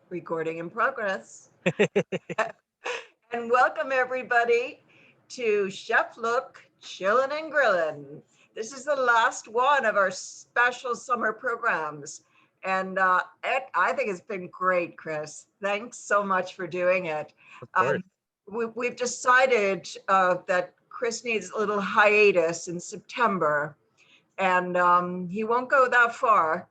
Recording in progress. And welcome everybody to Chef Look, Chillin' and Grillin'. This is the last one of our special summer programs. And I think it's been great, Chris. Thanks so much for doing it. Of course. Um, we've decided that Chris needs a little hiatus in September, and he won't go that far,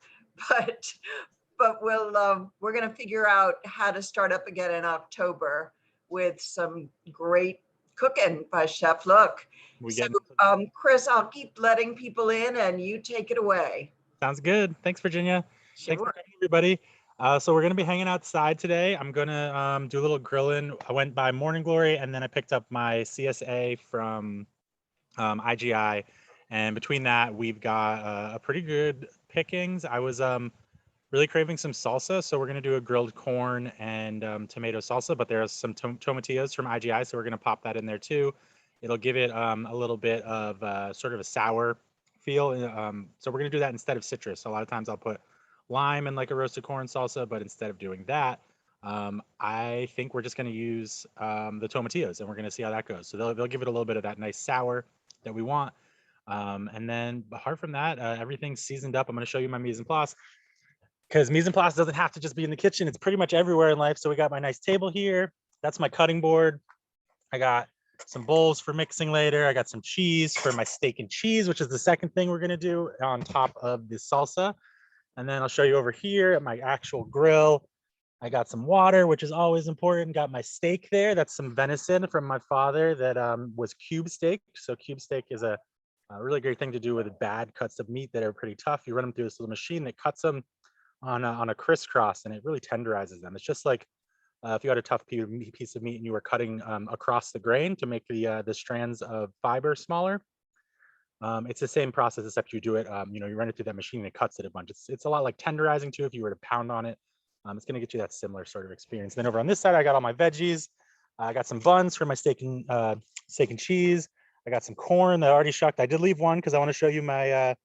but we're going to figure out how to start up again in October with some great cooking by Chef Look. We So, get into the Chris, I'll keep letting people in, and you take it away. sounds good. Thanks, Virginia. Thanks for Sure. coming, everybody. So we're gonna be hanging outside today. I'm gonna do a little grilling. I went by Morning Glory, and then I picked up my CSA from IGI. And between that, we've got a pretty good pickings. I was really craving some salsa, so we're gonna do a grilled corn and tomato salsa. But there's some tomatillos from IGI, so we're gonna pop that in there too. It'll give it a little bit of sort of a sour feel. So we're gonna do that instead of citrus. So a lot of times I'll put lime in like a roasted corn salsa, but instead of doing that, I think we're just gonna use the tomatillos, and we're gonna see how that goes. So they'll give it a little bit of that nice sour that we want. And then apart from that, everything's seasoned up. I'm gonna show you my mise en place, because mise en place doesn't have to just be in the kitchen. It's pretty much everywhere in life. So we got my nice table here. That's my cutting board. I got some bowls for mixing later. I got some cheese for my steak and cheese, which is the second thing we're gonna do on top of the salsa. And then I'll show you over here at my actual grill. I got some water, which is always important. Got my steak there. That's some venison from my father that was cube steak. So cube steak is a really great thing to do with bad cuts of meat that are pretty tough. You run them through this little machine that cuts them on a crisscross, and it really tenderizes them. It's just like if you had a tough piece of meat and you were cutting across the grain to make the strands of fiber smaller. It's the same process, except you do it. You run it through that machine and it cuts it a bunch. It's a lot like tenderizing too. If you were to pound on it, it's going to get you that similar sort of experience. Then over on this side, I got all my veggies. I got some buns for my steak and cheese. I got some corn that I already shucked. I did leave one because I want to show you my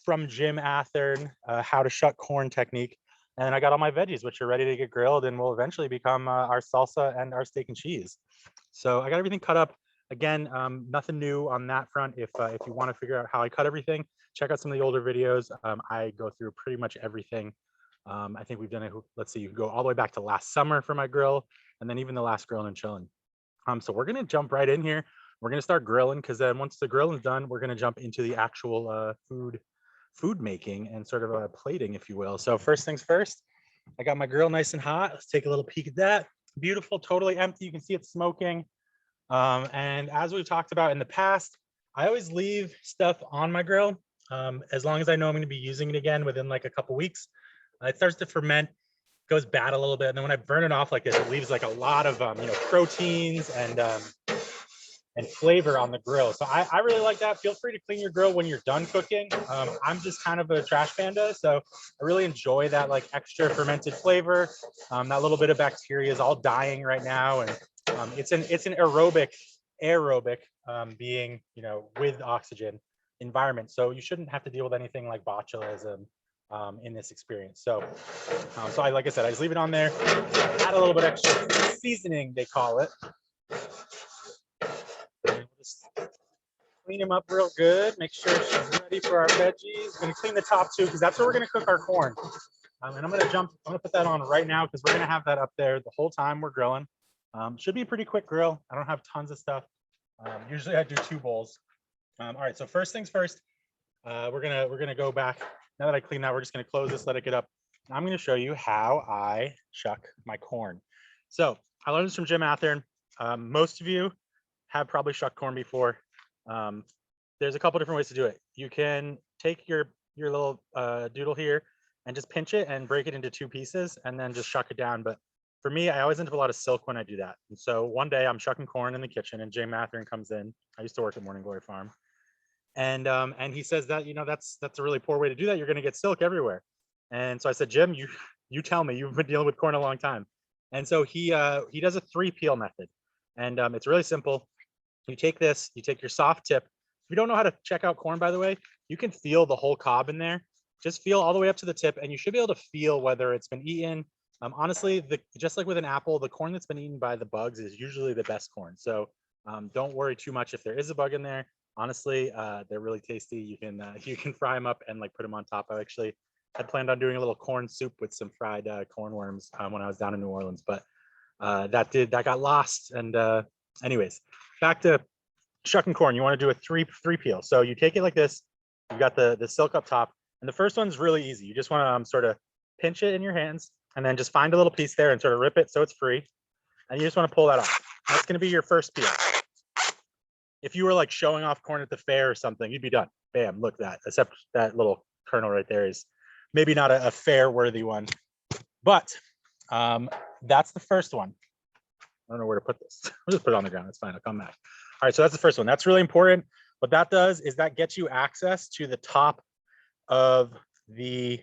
from Jim Athern how to shuck corn technique. And then I got all my veggies, which are ready to get grilled and will eventually become our salsa and our steak and cheese. So I got everything cut up. Again, nothing new on that front. If you want to figure out how I cut everything, check out some of the older videos. I go through pretty much everything. I think we've done it. Let's see, you go all the way back to last summer for my grill, and then even the last Grillin' and Chillin'. So we're gonna jump right in here. We're gonna start grilling, because then once the grilling's done, we're gonna jump into the actual food making and sort of plating, if you will. So first things first, I got my grill nice and hot. Let's take a little peek at that. Beautiful, totally empty. You can see it's smoking. And as we've talked about in the past, I always leave stuff on my grill as long as I know I'm going to be using it again within like a couple weeks. It starts to ferment, goes bad a little bit, and then when I burn it off like this, it leaves like a lot of proteins and flavor on the grill. So I really like that. Feel free to clean your grill when you're done cooking. I'm just kind of a trash panda, so I really enjoy that like extra fermented flavor. That little bit of bacteria is all dying right now, and it's an aerobic being with oxygen environment. So you shouldn't have to deal with anything like botulism in this experience. So I, like I said, I just leave it on there. Add a little bit extra seasoning, they call it. Just clean them up real good. Make sure she's ready for our veggies. Gonna clean the top too, because that's where we're gonna cook our corn. And I'm gonna put that on right now, because we're gonna have that up there the whole time we're grilling. Should be a pretty quick grill. I don't have tons of stuff. Usually I do 2 bowls. All right, so first things first, we're gonna go back. Now that I clean that, we're just gonna close this, let it get up. I'm gonna show you how I shuck my corn. So I learned this from Jim Athern. Most of you have probably shucked corn before. There's a couple different ways to do it. You can take your little doodle here and just pinch it and break it into 2 pieces and then just shuck it down. But for me, I always end up a lot of silk when I do that. And so one day I'm shucking corn in the kitchen and Jay Mathern comes in. I used to work at Morning Glory Farm. And he says that, that's a really poor way to do that. You're going to get silk everywhere. And so I said, Jim, you tell me, you've been dealing with corn a long time. And so he does a 3 peel method. And it's really simple. You take your soft tip. If you don't know how to check out corn, by the way, you can feel the whole cob in there. Just feel all the way up to the tip, and you should be able to feel whether it's been eaten, Honestly, just like with an apple, the corn that's been eaten by the bugs is usually the best corn. So don't worry too much if there is a bug in there. Honestly, they're really tasty. You can fry them up and like put them on top. I actually had planned on doing a little corn soup with some fried corn worms when I was down in New Orleans, but that got lost. And anyways, back to shucking corn. You want to do a three peel. So you take it like this. You've got the silk up top, and the first one's really easy. You just want to sort of pinch it in your hands, and then just find a little piece there and sort of rip it so it's free. And you just want to pull that off. That's going to be your first peel. If you were like showing off corn at the fair or something, you'd be done. Bam, look at that. Except that little kernel right there is maybe not a fair worthy one, but that's the first one. I don't know where to put this. I'll just put it on the ground. It's fine. I'll come back. All right, so that's the first one. That's really important. What that does is that gets you access to the top of the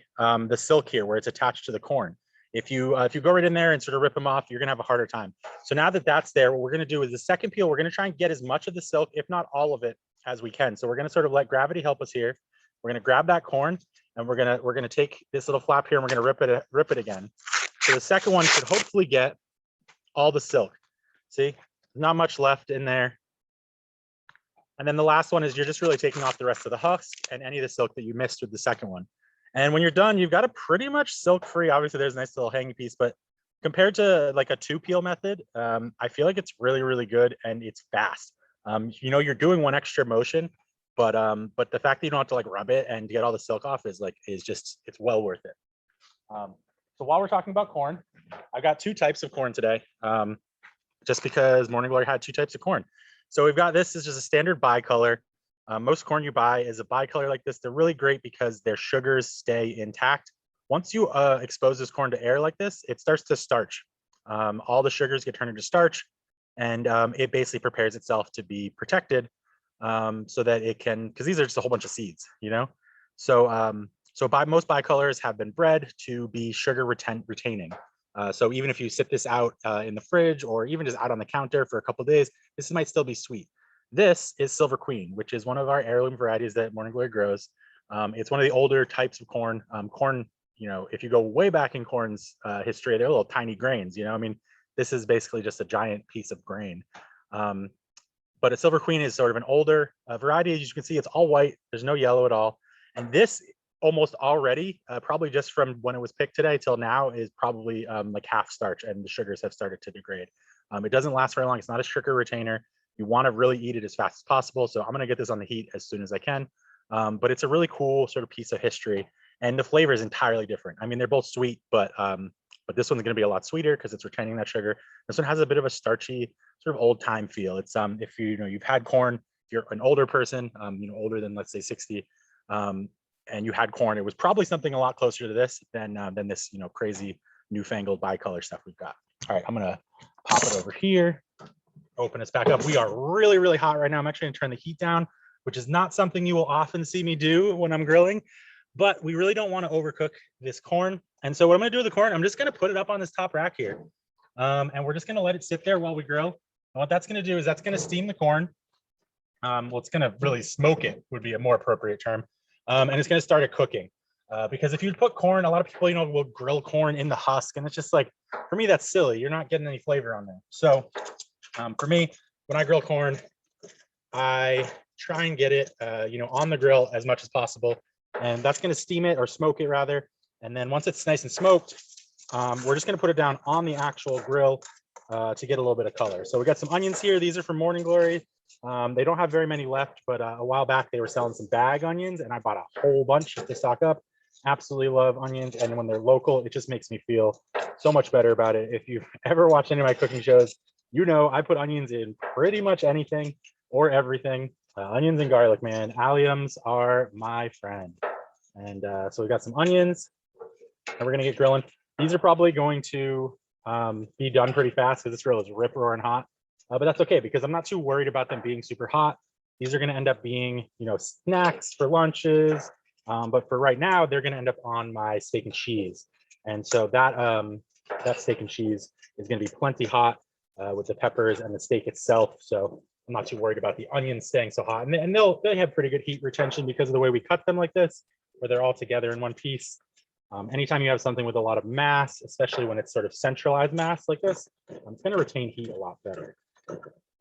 silk here where it's attached to the corn. If you go right in there and sort of rip them off, you're gonna have a harder time. So now that that's there, what we're gonna do is the second peel, we're gonna try and get as much of the silk, if not all of it, as we can. So we're gonna sort of let gravity help us here. We're gonna grab that corn and we're gonna take this little flap here and we're gonna rip it again. So the second one should hopefully get all the silk. See, not much left in there. And then the last one is you're just really taking off the rest of the husk and any of the silk that you missed with the second one. And when you're done, you've got a pretty much silk free. Obviously, there's a nice little hanging piece, but compared to like a 2-peel method, I feel like it's really, really good and it's fast. You're doing one extra motion, but the fact that you don't have to like rub it and get all the silk off is just, it's well worth it. So while we're talking about corn, I've got 2 types of corn today, just because Morning Glory had 2 types of corn. So we've got this is just a standard bicolor. Most corn you buy is a bicolor like this. They're really great because their sugars stay intact. Once you expose this corn to air like this, it starts to starch. All the sugars get turned into starch, and it basically prepares itself to be protected so that it can, because these are just a whole bunch of seeds, So most bicolors have been bred to be sugar retaining. So even if you sit this out in the fridge or even just out on the counter for a couple of days, this might still be sweet. This is Silver Queen, which is one of our heirloom varieties that Morning Glory grows. It's one of the older types of corn. Corn, if you go way back in corn's history, they're little tiny grains. This is basically just a giant piece of grain. But a Silver Queen is sort of an older variety. As you can see, it's all white. There's no yellow at all. And this almost already, probably just from when it was picked today till now, is probably like half starch, and the sugars have started to degrade. It doesn't last very long. It's not a sugar retainer. You want to really eat it as fast as possible. So I'm going to get this on the heat as soon as I can. But it's a really cool sort of piece of history. And the flavor is entirely different. They're both sweet, but this one's going to be a lot sweeter because it's retaining that sugar. This one has a bit of a starchy sort of old time feel. It's if you've had corn, if you're an older person, older than let's say 60, and you had corn, it was probably something a lot closer to this than this crazy newfangled bicolor stuff we've got. All right, I'm gonna pop it over here. Open this back up. We are really, really hot right now. I'm actually gonna turn the heat down, which is not something you will often see me do when I'm grilling, but we really don't want to overcook this corn. And so what I'm gonna do with the corn, I'm just gonna put it up on this top rack here. And we're just gonna let it sit there while we grill. And what that's gonna do is that's gonna steam the corn. Well, it's gonna really smoke it would be a more appropriate term. And it's gonna start it cooking. Because if you put corn, a lot of people, will grill corn in the husk, and it's just like, for me, that's silly. You're not getting any flavor on there. So for me, when I grill corn, I try and get it, on the grill as much as possible, and that's going to steam it or smoke it rather. And then once it's nice and smoked, we're just going to put it down on the actual grill to get a little bit of color. So we got some onions here. These are from Morning Glory. They don't have very many left, but a while back they were selling some bag onions, and I bought a whole bunch to stock up. Absolutely love onions, and when they're local, it just makes me feel so much better about it. If you've ever watched any of my cooking shows, I put onions in pretty much anything or everything. Onions and garlic, man. Alliums are my friend. And so we got some onions, and we're gonna get grilling. These are probably going to be done pretty fast because this grill is rip roaring hot. But that's okay because I'm not too worried about them being super hot. These are gonna end up being, snacks for lunches. But for right now, they're gonna end up on my steak and cheese. And so that steak and cheese is gonna be plenty hot with the peppers and the steak itself. So I'm not too worried about the onions staying so hot. And they have pretty good heat retention because of the way we cut them like this, where they're all together in one piece. Anytime you have something with a lot of mass, especially when it's sort of centralized mass like this, it's going to retain heat a lot better.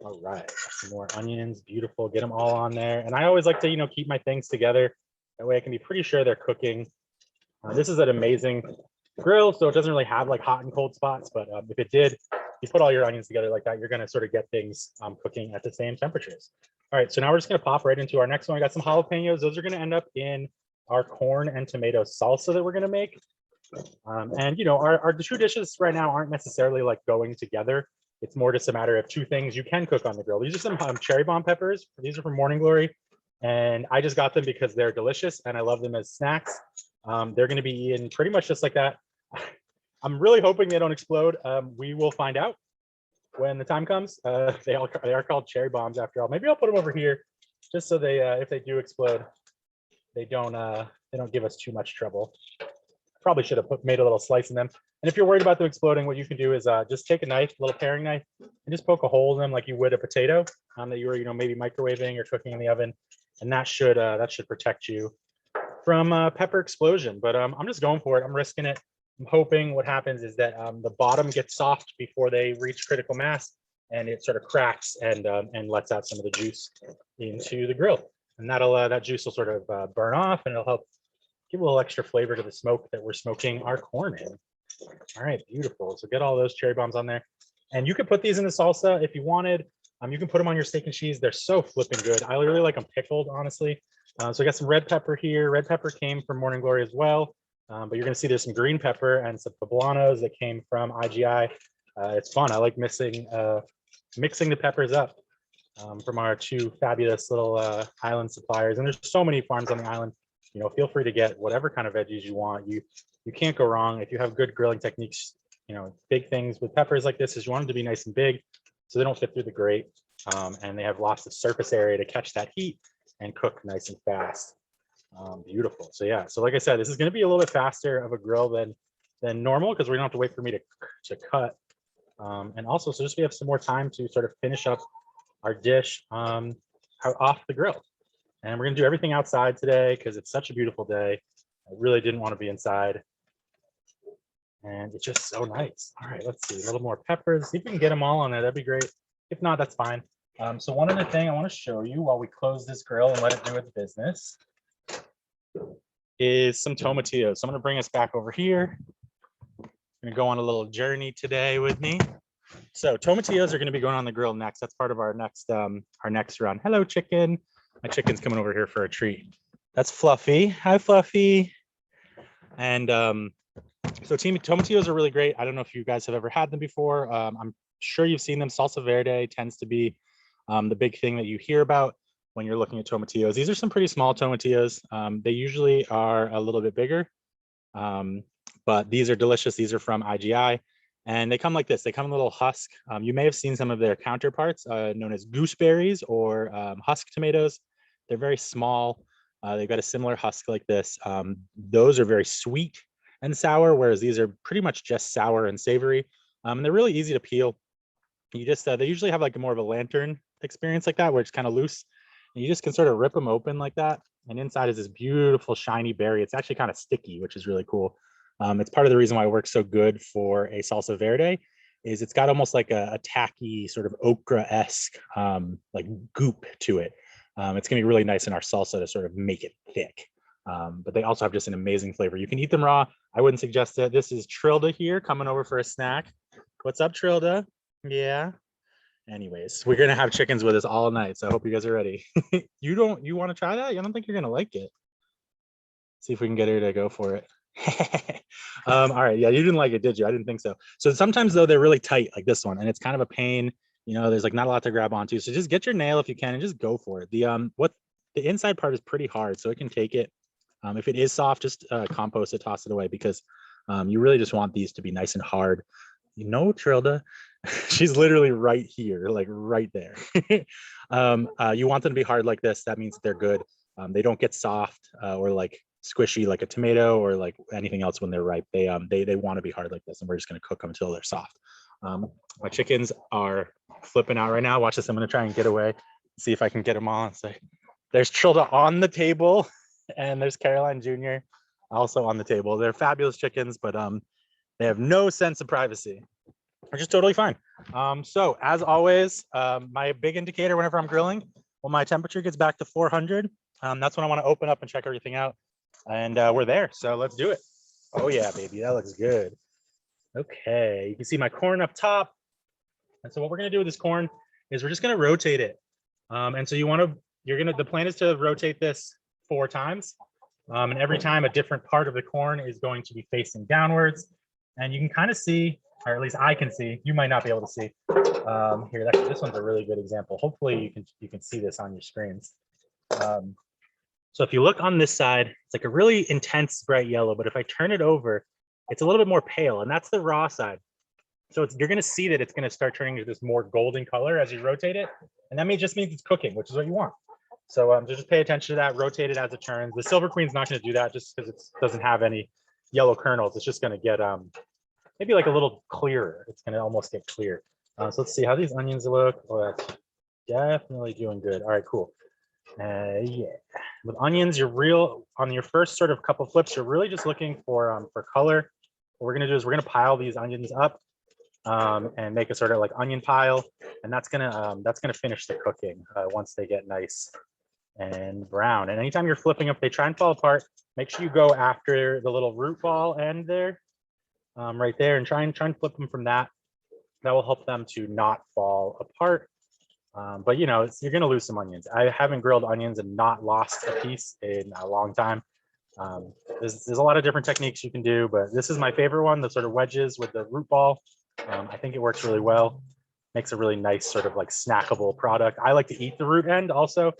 All right, some more onions, beautiful. Get them all on there. And I always like to, keep my things together. That way I can be pretty sure they're cooking. This is an amazing grill, so it doesn't really have like hot and cold spots, but if it did, you put all your onions together like that, you're going to sort of get things cooking at the same temperatures. All right, so now we're just going to pop right into our next one. I got some jalapenos. Those are going to end up in our corn and tomato salsa that we're going to make. And our two dishes right now aren't necessarily like going together. It's more just a matter of two things you can cook on the grill. These are some cherry bomb peppers. These are from Morning Glory, and I just got them because they're delicious and I love them as snacks. They're going to be eaten pretty much just like that. I'm really hoping they don't explode. We will find out when the time comes. They are called cherry bombs after all. Maybe I'll put them over here just so they, if they do explode, they don't give us too much trouble. Probably should have made a little slice in them. And if you're worried about them exploding, what you can do is just take a knife, a little paring knife, and just poke a hole in them like you would a potato that you were, maybe microwaving or cooking in the oven, and that should protect you from pepper explosion. But I'm just going for it. I'm risking it. I'm hoping what happens is that the bottom gets soft before they reach critical mass, and it sort of cracks and lets out some of the juice into the grill, and that juice will sort of burn off, and it'll help give a little extra flavor to the smoke that we're smoking our corn in. All right, beautiful. So get all those cherry bombs on there, and you could put these in the salsa if you wanted. You can put them on your steak and cheese. They're so flipping good. I really like them pickled, honestly. So I got some red pepper here. Red pepper came from Morning Glory as well, but you're going to see there's some green pepper and some poblanos that came from IGI. It's fun. I like mixing the peppers up from our two fabulous little island suppliers. And there's so many farms on the island. Feel free to get whatever kind of veggies you want. You can't go wrong if you have good grilling techniques. Big things with peppers like this is you want them to be nice and big so they don't fit through the grate, and they have lots of surface area to catch that heat and cook nice and fast. Beautiful. So yeah, so like I said, this is going to be a little bit faster of a grill than normal because we don't have to wait for me to cut. And also, so just we have some more time to sort of finish up our dish off the grill. And we're going to do everything outside today because it's such a beautiful day. I really didn't want to be inside. And it's just so nice. All right, let's see. A little more peppers. See if we can get them all on there. That'd be great. If not, that's fine. So one other thing I want to show you while we close this grill and let it do its business is some tomatillos. So I'm going to bring us back over here. I'm going to go on a little journey today with me. So tomatillos are going to be going on the grill next. That's part of our next run. Hello, chicken. My chicken's coming over here for a treat. That's Fluffy. Hi, Fluffy. And so tomatillos are really great. I don't know if you guys have ever had them before. I'm sure you've seen them. Salsa verde tends to be the big thing that you hear about when you're looking at tomatillos. These are some pretty small tomatillos. They usually are a little bit bigger, but these are delicious. These are from IGI, and they come like this. They come in a little husk. You may have seen some of their counterparts known as gooseberries or husk tomatoes. They're very small. They've got a similar husk like this. Those are very sweet and sour, whereas these are pretty much just sour and savory. And they're really easy to peel. You just they usually have like more of a lantern experience like that, where it's kind of loose. And you just can sort of rip them open like that. And inside is this beautiful shiny berry. It's actually kind of sticky, which is really cool. It's part of the reason why it works so good for a salsa verde is it's got almost like a tacky sort of okra-esque like goop to it. It's gonna be really nice in our salsa to sort of make it thick. But they also have just an amazing flavor. You can eat them raw. I wouldn't suggest it. This is Trilda here coming over for a snack. What's up, Trilda? Yeah. Anyways, we're gonna have chickens with us all night, so I hope you guys are ready. You want to try that? I don't think you're gonna like it. See if we can get her to go for it. All right, yeah, you didn't like it, did you? I didn't think so. So sometimes though they're really tight, like this one, and it's kind of a pain. There's like not a lot to grab onto. So just get your nail if you can and just go for it. The inside part is pretty hard, so it can take it. If it is soft, just compost it, toss it away, because you really just want these to be nice and hard. Trilda, she's literally right here, like right there. You want them to be hard like this. That means they're good. They don't get soft or like squishy like a tomato or like anything else when they're ripe. They want to be hard like this, and we're just going to cook them until they're soft. My chickens are flipping out right now. Watch this. I'm going to try and get away, see if I can get them on. So there's Trilda on the table, and there's Caroline Jr. also on the table. They're fabulous chickens, but they have no sense of privacy, which is totally fine. So as always, my big indicator whenever I'm grilling, when my temperature gets back to 400, that's when I want to open up and check everything out. And we're there, so let's do it. Oh yeah, baby, that looks good. Okay, you can see my corn up top. And so what we're gonna do with this corn is we're just gonna rotate it. And so the plan is to rotate this 4 times. And every time a different part of the corn is going to be facing downwards. And you can kind of see, or at least I can see, you might not be able to see. Here, this one's a really good example. Hopefully you can see this on your screens. So if you look on this side, it's like a really intense bright yellow, but if I turn it over, it's a little bit more pale, and that's the raw side. So you're going to see that it's going to start turning to this more golden color as you rotate it, and that just means it's cooking, which is what you want. So just pay attention to that, rotate it as it turns. The Silver Queen's not going to do that just because it doesn't have any yellow kernels. It's just going to get maybe like a little clearer. It's going to almost get clear. So let's see how these onions look. Oh, that's definitely doing good. All right, cool. Yeah, with onions, on your first sort of couple flips, you're really just looking for color. What we're going to do is we're going to pile these onions up and make a sort of like onion pile, and that's gonna finish the cooking once they get nice and brown. And anytime you're flipping up, they try and fall apart. Make sure you go after the little root ball end there, right there, and try and flip them from that. That will help them to not fall apart. But you know, you're gonna lose some onions. I haven't grilled onions and not lost a piece in a long time. There's a lot of different techniques you can do, but this is my favorite one, the sort of wedges with the root ball. I think it works really well. Makes a really nice sort of like snackable product. I like to eat the root end also.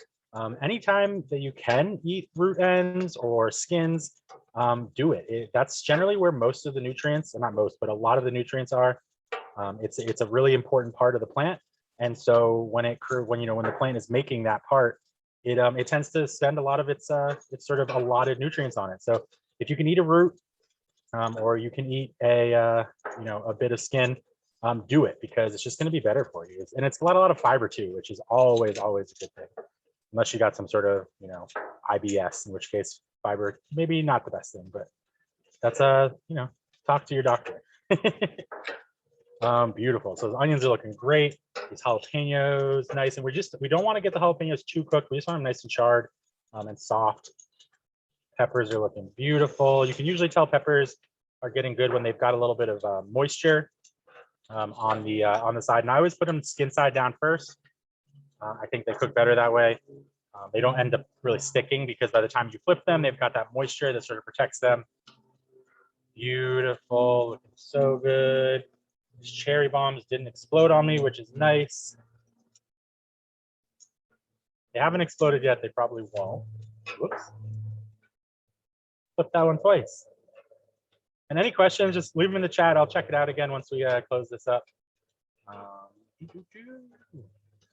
Anytime that you can eat root ends or skins, do it. That's generally where most of the nutrients, not most, but a lot of the nutrients are. It's a really important part of the plant. And so when the plant is making that part, it tends to spend a lot of its sort of allotted nutrients on it. So if you can eat a root, or you can eat a bit of skin, do it, because it's just going to be better for you. And it's a lot of fiber too, which is always a good thing, unless you got some sort of IBS, in which case fiber maybe not the best thing. But that's talk to your doctor. Beautiful. So the onions are looking great. These jalapenos, nice, and we don't want to get the jalapenos too cooked. We just want them nice and charred and soft. Peppers are looking beautiful. You can usually tell peppers are getting good when they've got a little bit of moisture on the side. And I always put them skin side down first. I think they cook better that way. They don't end up really sticking because by the time you flip them, they've got that moisture that sort of protects them. Beautiful, looking so good. These cherry bombs didn't explode on me, which is nice. They haven't exploded yet. They probably won't. Whoops. Flip that one twice. And any questions, just leave them in the chat. I'll check it out again once we close this up.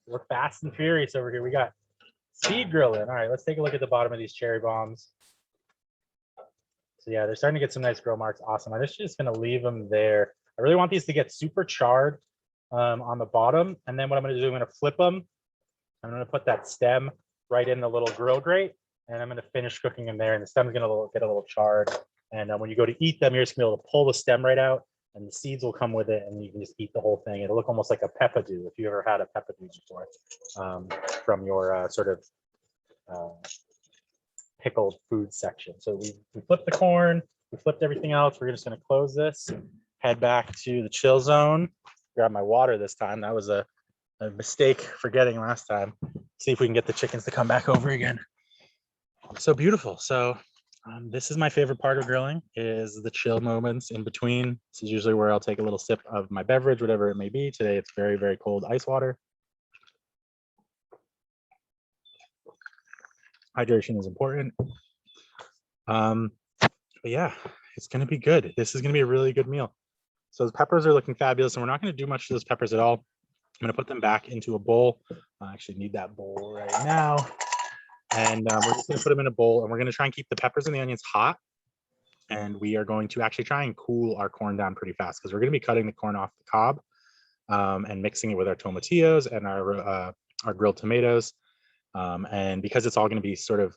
We're fast and furious over here. We got seed grilling. All right, let's take a look at the bottom of these cherry bombs. So yeah, they're starting to get some nice grill marks. Awesome. I'm just going to leave them there. I really want these to get super charred on the bottom. And then what I'm going to do, I'm going to flip them. I'm going to put that stem right in the little grill grate. And I'm going to finish cooking them there. And the stem's going to get a little charred. And when you go to eat them, you're just going to be able to pull the stem right out. And the seeds will come with it. And you can just eat the whole thing. It'll look almost like a peppadew, if you ever had a peppadew before, from your sort of pickled food section. So we flipped the corn. We flipped everything else. We're just going to close this. Head back to the chill zone. Grab my water this time. That was a mistake forgetting last time. See if we can get the chickens to come back over again. So beautiful. So this is my favorite part of grilling, is the chill moments in between. This is usually where I'll take a little sip of my beverage, whatever it may be. Today it's very, very cold ice water. Hydration is important. But yeah, it's going to be good. This is going to be a really good meal. So the peppers are looking fabulous, and we're not going to do much to those peppers at all. I'm going to put them back into a bowl. I actually need that bowl right now. And we're just going to put them in a bowl, and we're going to try and keep the peppers and the onions hot. And we are going to actually try and cool our corn down pretty fast, because we're going to be cutting the corn off the cob and mixing it with our tomatillos and our grilled tomatoes. And because it's all going to be sort of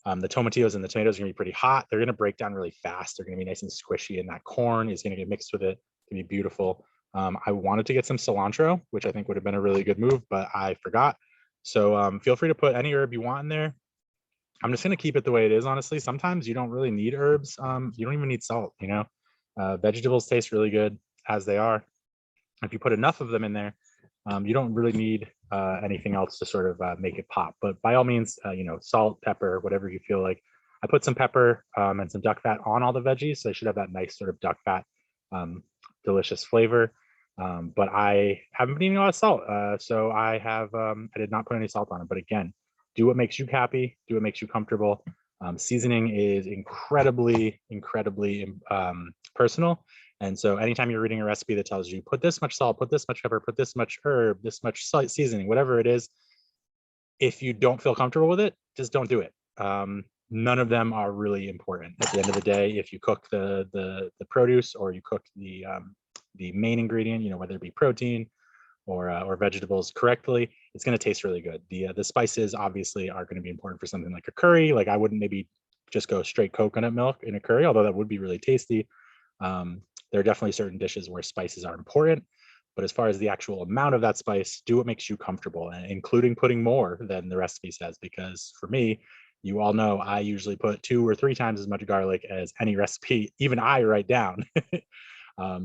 The tomatillos and the tomatoes are gonna be pretty hot. They're gonna break down really fast. They're gonna be nice and squishy, and that corn is gonna get mixed with it. It's gonna be beautiful. I wanted to get some cilantro, which I think would have been a really good move, but I forgot. So feel free to put any herb you want in there. I'm just gonna keep it the way it is, honestly. Sometimes you don't really need herbs. You don't even need salt, you know. Vegetables taste really good as they are. If you put enough of them in there, you don't really need anything else to sort of make it pop. But by all means, you know, salt, pepper, whatever you feel like. I put some pepper and some duck fat on all the veggies, so they should have that nice sort of duck fat, delicious flavor. But I haven't been eating a lot of salt, so I did not put any salt on it. But again, do what makes you happy, do what makes you comfortable. Seasoning is incredibly, incredibly personal. And so anytime you're reading a recipe that tells you put this much salt, put this much pepper, put this much herb, this much salt seasoning, whatever it is, if you don't feel comfortable with it, just don't do it. None of them are really important. At the end of the day, if you cook the produce or you cook the main ingredient, you know, whether it be protein or vegetables correctly, it's going to taste really good. The spices obviously are going to be important for something like a curry. Like I wouldn't maybe just go straight coconut milk in a curry, although that would be really tasty. There are definitely certain dishes where spices are important, but as far as the actual amount of that spice, do what makes you comfortable, and including putting more than the recipe says. Because for me, you all know I usually put 2 or 3 times as much garlic as any recipe, even I write down.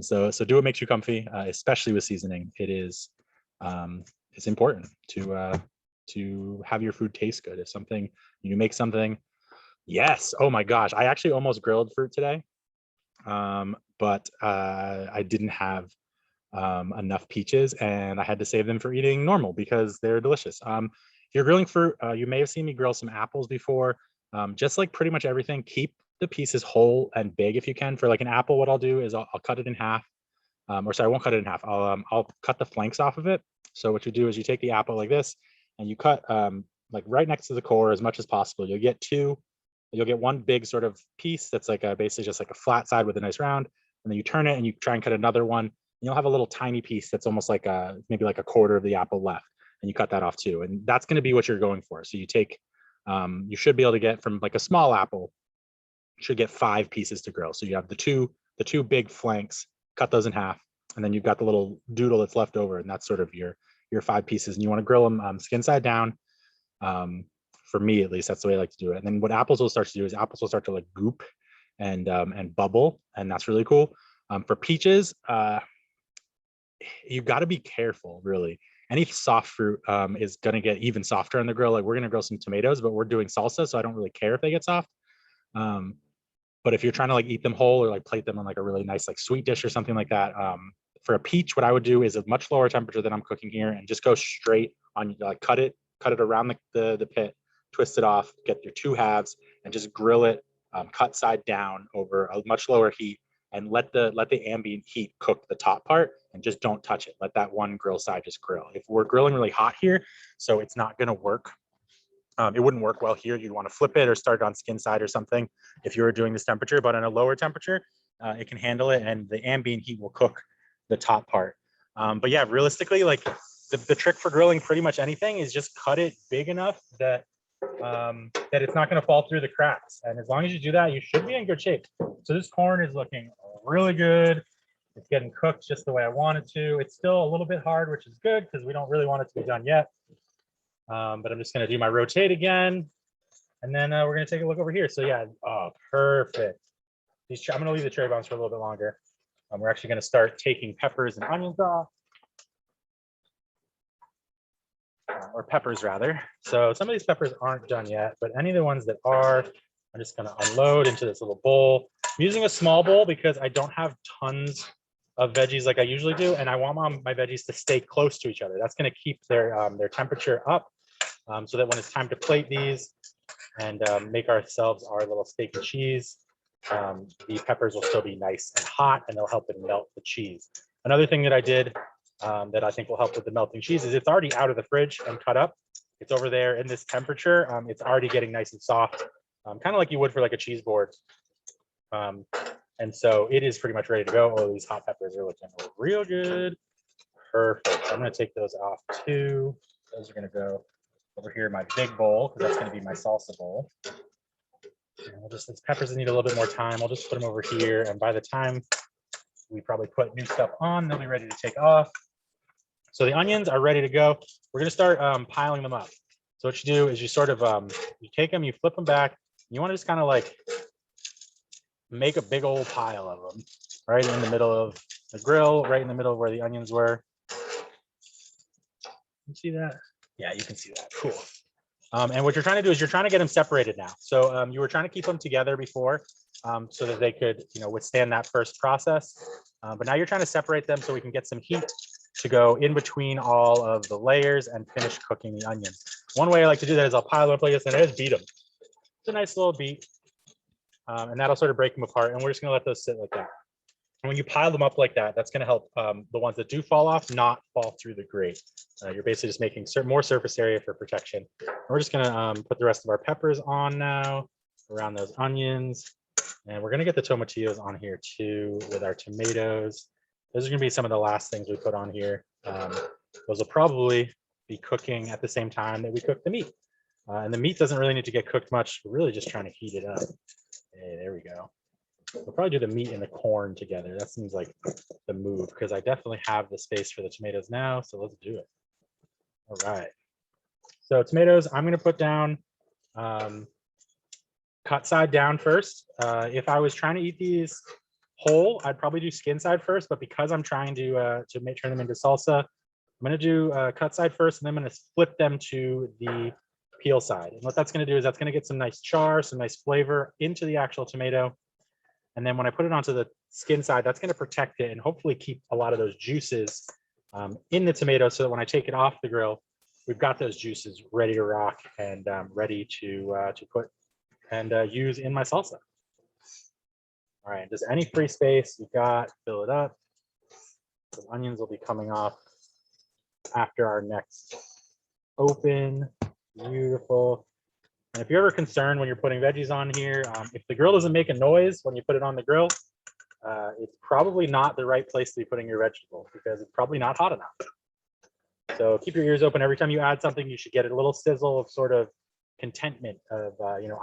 So do what makes you comfy, especially with seasoning. It's important to have your food taste good. If something you make something, yes. Oh my gosh, I actually almost grilled fruit today, but I didn't have enough peaches, and I had to save them for eating normal because they're delicious. If you're grilling fruit, you may have seen me grill some apples before. Just like pretty much everything, keep the pieces whole and big if you can. For like an apple, what I'll do is I'll cut it in half. Or sorry, I won't cut it in half. I'll cut the flanks off of it. So what you do is you take the apple like this, and you cut like right next to the core as much as possible. You'll get one big sort of piece that's like basically just like a flat side with a nice round, and then you turn it and you try and cut another one. And you'll have a little tiny piece that's almost like maybe like a quarter of the apple left, and you cut that off too. And that's going to be what you're going for. So you take, you should be able to get from like a small apple, you should get 5 pieces to grill. So you have the two big flanks, cut those in half, and then you've got the little doodle that's left over, and that's sort of your 5 pieces. And you want to grill them skin side down. For me, at least, that's the way I like to do it. And then what apples will start to do is apples will start to like goop and bubble, and that's really cool. For peaches, you got to be careful, really. Any soft fruit is going to get even softer on the grill. Like we're going to grill some tomatoes, but we're doing salsa, so I don't really care if they get soft. But if you're trying to like eat them whole or like plate them on like a really nice like sweet dish or something like that, for a peach, what I would do is a much lower temperature than I'm cooking here, and just go straight on, like cut it around the pit, twist it off, get your 2 halves, and just grill it, cut side down over a much lower heat, and let the ambient heat cook the top part, and just don't touch it. Let that one grill side just grill. If we're grilling really hot here, so it's not going to work. It wouldn't work well here. You'd want to flip it or start on skin side or something if you were doing this temperature, but on a lower temperature, it can handle it, and the ambient heat will cook the top part. But yeah, realistically, like the trick for grilling pretty much anything is just cut it big enough that that it's not going to fall through the cracks. And as long as you do that, you should be in good shape. So this corn is looking really good. It's getting cooked just the way I want it to. It's still a little bit hard, which is good because we don't really want it to be done yet. But I'm just going to do my rotate again. And then we're going to take a look over here. So yeah, oh, perfect. I'm going to leave the cherry bombs for a little bit longer. We're actually going to start taking peppers and onions off. Or peppers rather. So some of these peppers aren't done yet, but any of the ones that are, I'm just going to unload into this little bowl. I'm using a small bowl because I don't have tons of veggies like I usually do, and I want my veggies to stay close to each other. That's going to keep their temperature up, so that when it's time to plate these and make ourselves our little steak and cheese, the peppers will still be nice and hot, and they'll help it melt the cheese. Another thing that I did that I think will help with the melting cheese is it's already out of the fridge and cut up. It's over there in this temperature. It's already getting nice and soft, kind of like you would for like a cheese board. And so it is pretty much ready to go. Oh, these hot peppers are looking real good. Perfect. I'm going to take those off too. Those are going to go over here in my big bowl because that's going to be my salsa bowl. And we'll just, these peppers need a little bit more time. I'll just put them over here. And by the time we probably put new stuff on, they'll be ready to take off. So the onions are ready to go. We're gonna start piling them up. So what you do is you sort of, you take them, you flip them back. You wanna just kind of like make a big old pile of them right in the middle of the grill, right in the middle of where the onions were. You see that? Yeah, you can see that. Cool. And what you're trying to do is you're trying to get them separated now. So you were trying to keep them together before so that they could, withstand that first process. But now you're trying to separate them so we can get some heat to go in between all of the layers and finish cooking the onions. One way I like to do that is I'll pile them up like this and I just beat them. It's a nice little beat. And that'll sort of break them apart. And we're just gonna let those sit like that. And when you pile them up like that, that's gonna help the ones that do fall off not fall through the grate. You're basically just making more surface area for protection. And we're just gonna put the rest of our peppers on now around those onions. And we're gonna get the tomatillos on here too with our tomatoes. Those are gonna be some of the last things we put on here. Those will probably be cooking at the same time that we cook the meat. And the meat doesn't really need to get cooked much. We're really just trying to heat it up. Hey, there we go. We'll probably do the meat and the corn together. That seems like the move because I definitely have the space for the tomatoes now. So let's do it. All right. So tomatoes, I'm going to put down cut side down first. If I was trying to eat these whole, I'd probably do skin side first. But because I'm trying to turn them into salsa, I'm going to do cut side first, and then I'm going to flip them to the peel side. And what that's going to do is that's going to get some nice char, some nice flavor into the actual tomato. And then when I put it onto the skin side, that's going to protect it and hopefully keep a lot of those juices in the tomato so that when I take it off the grill, we've got those juices ready to rock and ready to put and use in my salsa. All right, just any free space you got, fill it up. The onions will be coming off after our next open. Beautiful. And if you're ever concerned when you're putting veggies on here, if the grill doesn't make a noise when you put it on the grill, it's probably not the right place to be putting your vegetables because it's probably not hot enough. So keep your ears open. Every time you add something, you should get a little sizzle of sort of contentment of,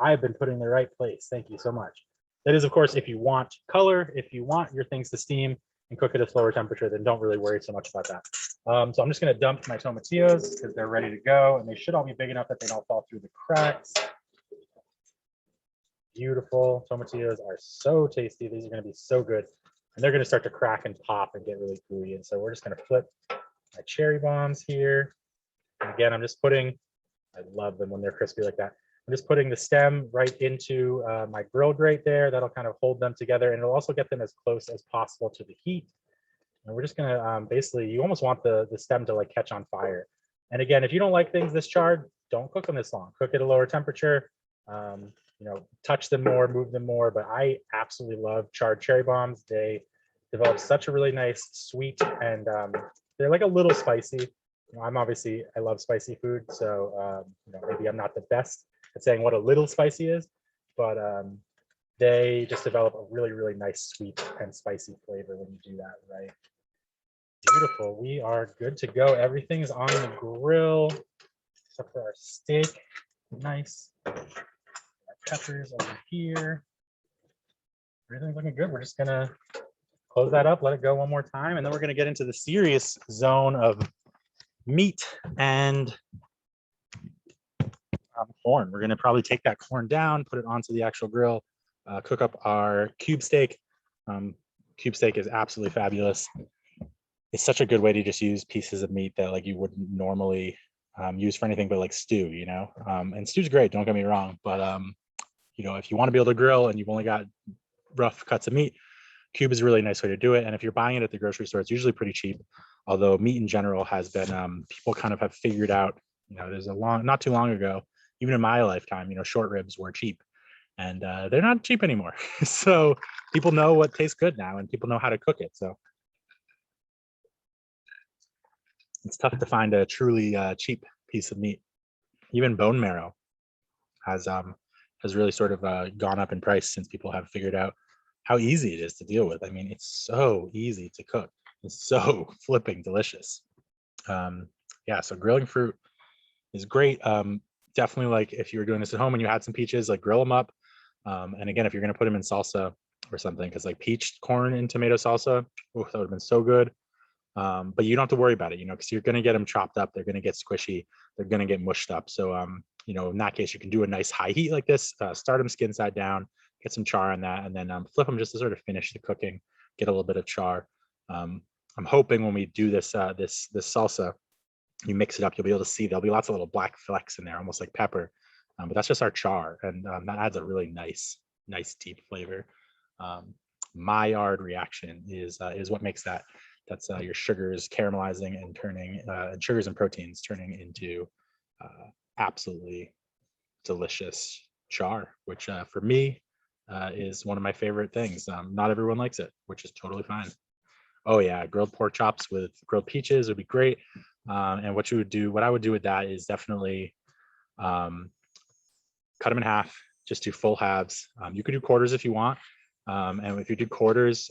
I've been put in the right place. Thank you so much. That is, of course, if you want color, if you want your things to steam and cook at a slower temperature, then don't really worry so much about that. So I'm just going to dump my tomatillos because they're ready to go, and they should all be big enough that they don't fall through the cracks. Beautiful. Tomatillos are so tasty. These are going to be so good, and they're going to start to crack and pop and get really gooey. And so we're just going to flip my cherry bombs here. And again, I'm just putting, I love them when they're crispy like that. I'm just putting the stem right into my grill grate there. That'll kind of hold them together, and it'll also get them as close as possible to the heat. And we're just gonna basically, you almost want the stem to like catch on fire. And again, if you don't like things this charred, don't cook them this long. Cook at a lower temperature. Touch them more, move them more. But I absolutely love charred cherry bombs. They develop such a really nice sweet, and they're like a little spicy. I love spicy food, so maybe I'm not the best at saying what a little spicy is, but they just develop a really, really nice sweet and spicy flavor when you do that right. Beautiful. We are good to go. Everything's on the grill except for our steak. Nice. Our peppers over here. Everything's looking good. We're just gonna close that up, let it go one more time, and then we're gonna get into the serious zone of meat and corn. We're going to probably take that corn down, put it onto the actual grill, cook up our cube steak. Cube steak is absolutely fabulous. It's such a good way to just use pieces of meat that like you wouldn't normally use for anything but like stew, and stew's great, don't get me wrong, but if you want to be able to grill and you've only got rough cuts of meat, cube is a really nice way to do it. And if you're buying it at the grocery store, it's usually pretty cheap, although meat in general has been people kind of have figured out, there's not too long ago, even in my lifetime, short ribs were cheap, and they're not cheap anymore. So people know what tastes good now, and people know how to cook it. So it's tough to find a truly cheap piece of meat. Even bone marrow has really sort of gone up in price since people have figured out how easy it is to deal with. I mean, it's so easy to cook. It's so flipping delicious. So grilling fruit is great. Definitely, like if you were doing this at home and you had some peaches, like grill them up. And again, if you're going to put them in salsa or something, because like peach corn and tomato salsa, ooh, that would have been so good. But you don't have to worry about it, because you're going to get them chopped up. They're going to get squishy. They're going to get mushed up. So, in that case, you can do a nice high heat like this, start them skin side down, get some char on that, and then flip them just to sort of finish the cooking, get a little bit of char. I'm hoping when we do this salsa, you mix it up, you'll be able to see there'll be lots of little black flecks in there, almost like pepper. But that's just our char, and that adds a really nice deep flavor. Maillard reaction is what makes that. That's your sugars caramelizing and turning, and sugars and proteins turning into absolutely delicious char, which for me is one of my favorite things. Not everyone likes it, which is totally fine. Oh yeah, grilled pork chops with grilled peaches would be great. And what I would do with that is definitely cut them in half, just do full halves. You could do quarters if you want. And if you do quarters,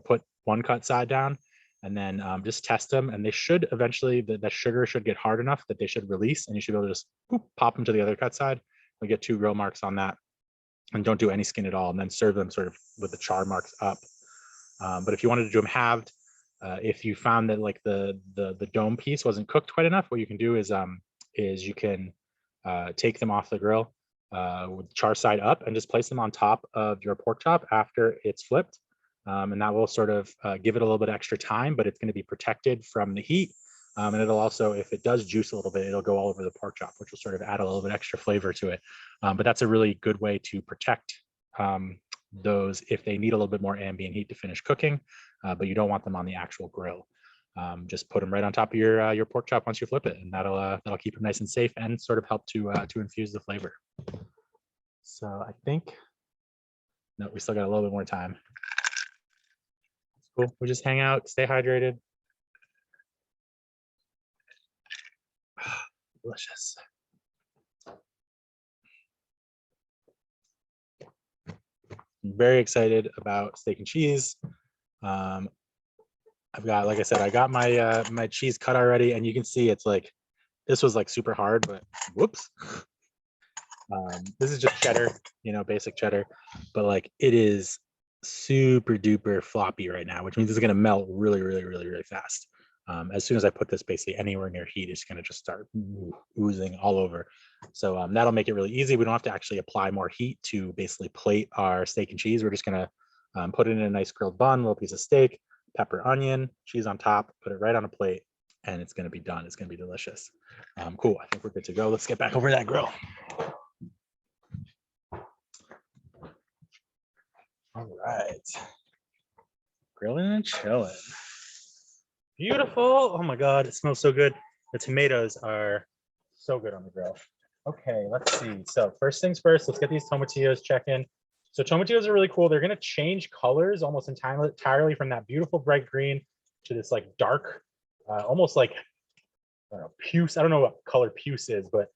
put one cut side down and then just test them. And they should eventually, the sugar should get hard enough that they should release, and you should be able to just pop them to the other cut side. We get 2 grill marks on that, and don't do any skin at all, and then serve them sort of with the char marks up. But if you wanted to do them halved, if you found that like the dome piece wasn't cooked quite enough, what you can do is you can take them off the grill with the char side up and just place them on top of your pork chop after it's flipped. And that will sort of give it a little bit extra time, but it's going to be protected from the heat. And it'll also, if it does juice a little bit, it'll go all over the pork chop, which will sort of add a little bit extra flavor to it. But that's a really good way to protect those if they need a little bit more ambient heat to finish cooking, but you don't want them on the actual grill. Just put them right on top of your pork chop once you flip it, and that'll keep them nice and safe and sort of help to infuse the flavor. So I think, no, we still got a little bit more time. Cool. We just hang out, stay hydrated. Delicious. I'm very excited about steak and cheese. I've got, like I said, I got my my cheese cut already, and you can see it's like, this was like super hard, but whoops. This is just cheddar, basic cheddar, but like it is super duper floppy right now, which means it's going to melt really, really, really, really fast. As soon as I put this basically anywhere near heat, it's going to just start oozing all over. So that'll make it really easy. We don't have to actually apply more heat to basically plate our steak and cheese. We're just going to put it in a nice grilled bun, little piece of steak, pepper, onion, cheese on top, put it right on a plate, and it's going to be done. It's going to be delicious. Cool. I think we're good to go. Let's get back over that grill. All right. Grilling and chilling. Beautiful. Oh my God, it smells so good. The tomatoes are so good on the grill. Okay, let's see. So first things first, let's get these tomatillos check in. So tomatillos are really cool. They're going to change colors almost entirely from that beautiful bright green to this like dark, almost like, I don't know, puce. I don't know what color puce is, but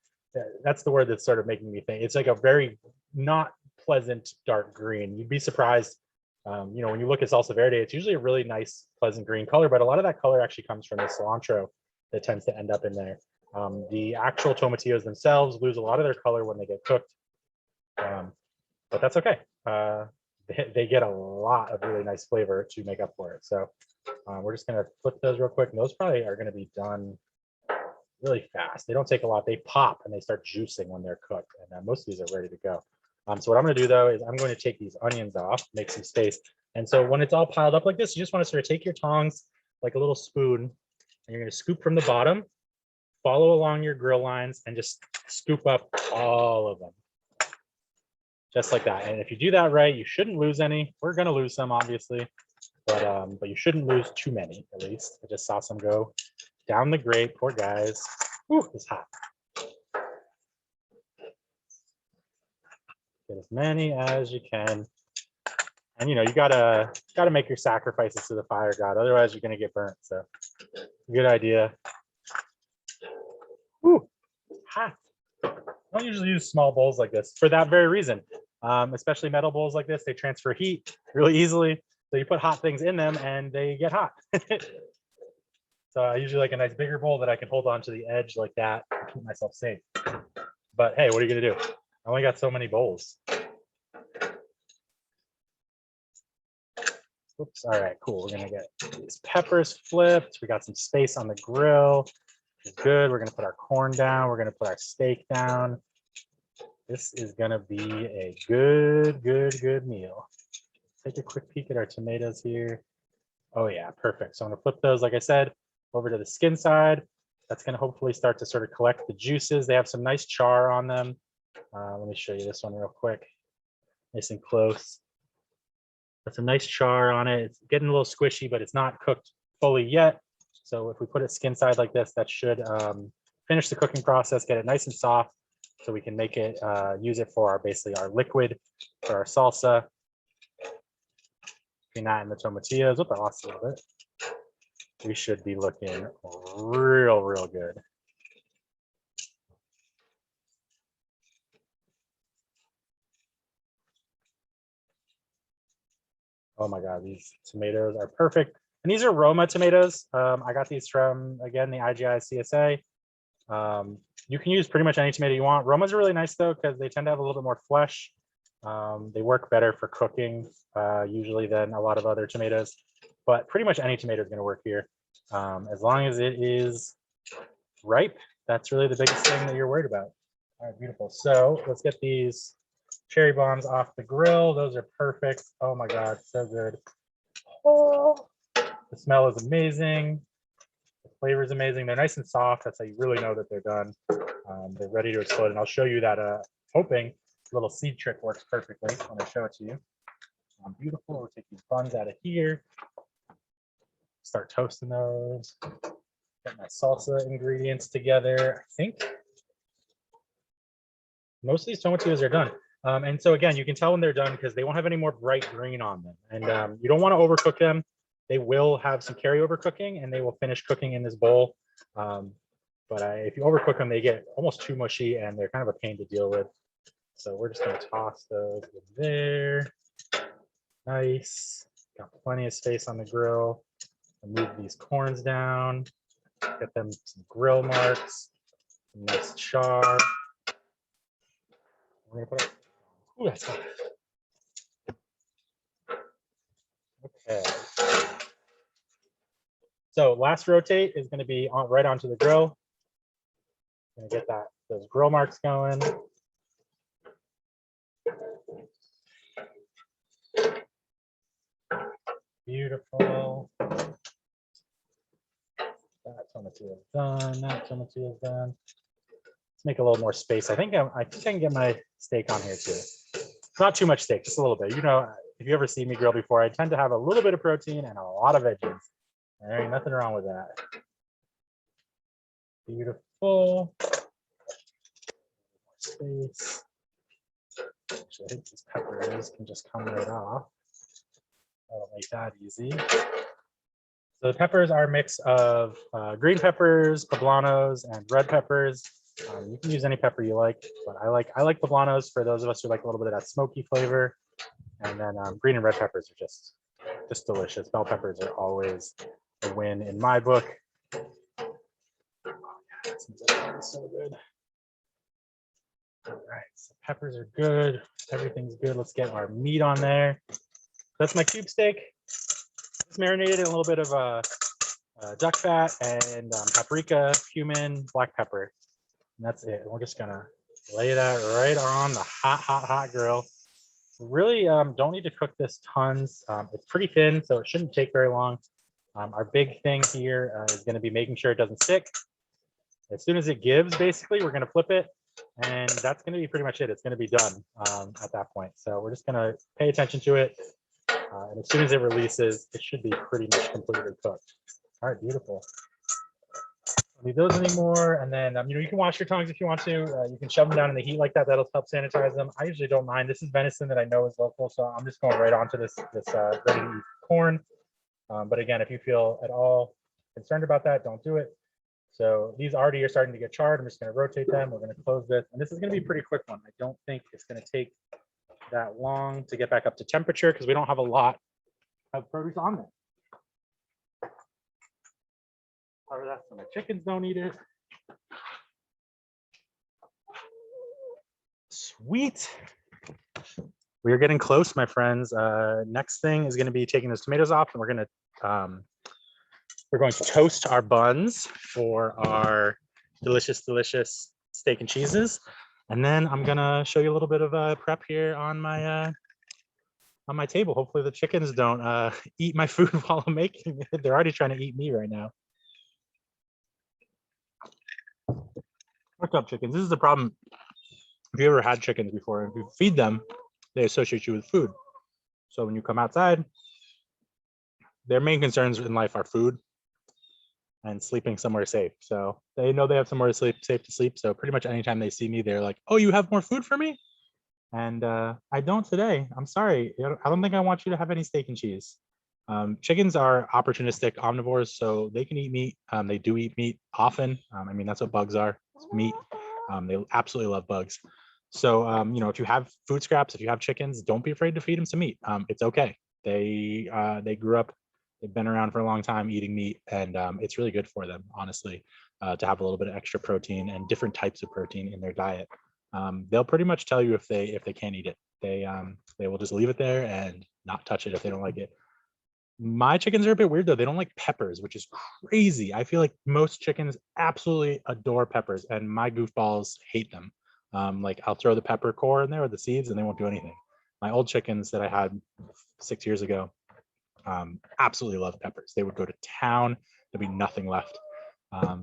that's the word that's sort of making me think. It's like a very not pleasant dark green. You'd be surprised. When you look at salsa verde, it's usually a really nice, pleasant green color, but a lot of that color actually comes from the cilantro that tends to end up in there. The actual tomatillos themselves lose a lot of their color when they get cooked, but that's okay. They get a lot of really nice flavor to make up for it. So we're just going to flip those real quick. And those probably are going to be done really fast. They don't take a lot. They pop and they start juicing when they're cooked. And most of these are ready to go. So what I'm going to do though is I'm going to take these onions off, make some space. And so when it's all piled up like this, you just want to sort of take your tongs like a little spoon, and you're going to scoop from the bottom, follow along your grill lines, and just scoop up all of them. Just like that. And if you do that right, you shouldn't lose any. We're going to lose some, obviously, but you shouldn't lose too many, at least. I just saw some go down the grate. Poor guys. Ooh, it's hot. Get as many as you can. And you gotta make your sacrifices to the fire god, otherwise you're gonna get burnt. So good idea. Ooh, hot. I don't usually use small bowls like this for that very reason. Especially metal bowls like this, they transfer heat really easily. So you put hot things in them and they get hot. So I usually like a nice bigger bowl that I can hold on to the edge like that and keep myself safe. But hey, what are you gonna do? I only got so many bowls. Whoops. All right, cool. We're gonna get these peppers flipped. We got some space on the grill. Which is good. We're gonna put our corn down. We're gonna put our steak down. This is gonna be a good meal. Take a quick peek at our tomatoes here. Oh yeah, perfect. So I'm gonna flip those, like I said, over to the skin side. That's gonna hopefully start to sort of collect the juices. They have some nice char on them. Let me show you this one real quick. Nice and close. Got some nice char on it. It's getting a little squishy, but it's not cooked fully yet. So if we put it skin side like this, that should finish the cooking process, get it nice and soft, so we can make it, use it for our basically our liquid for our salsa. Between that and the tomatillos, I lost a little bit. We should be looking real good. Oh my God, these tomatoes are perfect. And these are Roma tomatoes. I got these from, again, the IGI CSA. You can use pretty much any tomato you want. Romas are really nice though, because they tend to have a little bit more flesh. They work better for cooking usually than a lot of other tomatoes, but pretty much any tomato is going to work here. As long as it is ripe, that's really the biggest thing that you're worried about. All right, beautiful. So let's get these cherry bombs off the grill. Those are perfect. Oh my God, so good. Oh, the smell is amazing. The flavor is amazing. They're nice and soft. That's how you really know that they're done. They're ready to explode. And I'll show you that hoping little seed trick works perfectly when I show it to you. Beautiful. We'll take these buns out of here. Start toasting those. Get my salsa ingredients together. I think most of these tomatillos are done. And so again, you can tell when they're done because they won't have any more bright green on them. And you don't want to overcook them. They will have some carryover cooking and they will finish cooking in this bowl. But if you overcook them, they get almost too mushy and they're kind of a pain to deal with. So we're just going to toss those in there. Nice. Got plenty of space on the grill. I'll move these corns down. Get them some grill marks. Some nice char. We're going to put it. Ooh, that's hot. Okay. So last rotate is going to be on right onto the grill. Going to get those grill marks going. Beautiful. That tomatillo is done. That tomatillo is done. Let's make a little more space. I think I can get my steak on here too. Not too much steak, just a little bit. You know, if you ever see me grill before, I tend to have a little bit of protein and a lot of veggies. And there ain't nothing wrong with that. Beautiful. More space. Actually, I think these peppers can just come right off. That'll make that easy. So the peppers are a mix of green peppers, poblanos, and red peppers. You can use any pepper you like, but I like poblanos for those of us who like a little bit of that smoky flavor. And then green and red peppers are just delicious. Bell peppers are always a win in my book. Oh, yeah, that's so good. All right, so peppers are good. Everything's good. Let's get our meat on there. That's my cube steak. It's marinated in a little bit of duck fat and paprika, cumin, black pepper. And that's it. And we're just gonna lay that right on the hot grill. Really don't need to cook this tons. It's pretty thin, so it shouldn't take very long. Our big thing here is going to be making sure it doesn't stick. As soon as it gives, basically, we're going to flip it, and that's going to be pretty much it. It's going to be done at that point. So we're just going to pay attention to it, and as soon as it releases, it should be pretty much completely cooked. All right, beautiful. Don't need those anymore, and then you can wash your tongs if you want to. You can shove them down in the heat like that. That'll help sanitize them. I usually don't mind. This is venison that I know is local, so I'm just going right onto this ready to eat corn. But again, if you feel at all concerned about that, don't do it. So these already are starting to get charred. I'm just going to rotate them. We're going to close this, and this is going to be a pretty quick one. I don't think it's going to take that long to get back up to temperature because we don't have a lot of produce on there. Cover that so my chickens don't eat it. Sweet. We are getting close, my friends. Next thing is going to be taking those tomatoes off, and we're going to toast our buns for our delicious, delicious steak and cheeses. And then I'm going to show you a little bit of prep here on my table. Hopefully the chickens don't eat my food while I'm making it. They're already trying to eat me right now. What's up, chickens? This is the problem. If you ever had chickens before, if you feed them, they associate you with food. So when you come outside, their main concerns in life are food and sleeping somewhere safe. So they know they have somewhere to sleep, safe to sleep. So pretty much anytime they see me, they're like, "Oh, you have more food for me?" And I don't today. I'm sorry. I don't think I want you to have any steak and cheese. Chickens are opportunistic omnivores, so they can eat meat. They do eat meat often. I mean, that's what bugs are. It's meat. They absolutely love bugs. So, if you have food scraps, if you have chickens, don't be afraid to feed them some meat. It's okay. They grew up, they've been around for a long time eating meat, and it's really good for them, honestly, to have a little bit of extra protein and different types of protein in their diet. They'll pretty much tell you if they can't eat it. They will just leave it there and not touch it if they don't like it. My chickens are a bit weird though. They don't like peppers, which is crazy. I feel like most chickens absolutely adore peppers, and my goofballs hate them. Like I'll throw the pepper core in there with the seeds and they won't do anything. My old chickens that I had 6 years ago absolutely love peppers. They would go to town. There'd be nothing left.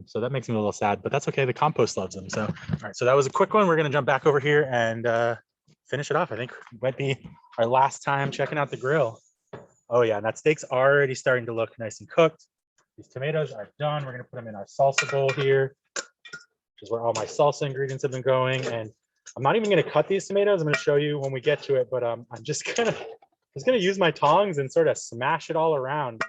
So that makes me a little sad, but that's okay. The compost loves them. So, all right. So that was a quick one. We're going to jump back over here and finish it off. I think it might be our last time checking out the grill. Oh yeah, and that steak's already starting to look nice and cooked. These tomatoes are done. We're going to put them in our salsa bowl here, which is where all my salsa ingredients have been going. And I'm not even going to cut these tomatoes. I'm going to show you when we get to it, but I'm just gonna use my tongs and sort of smash it all around.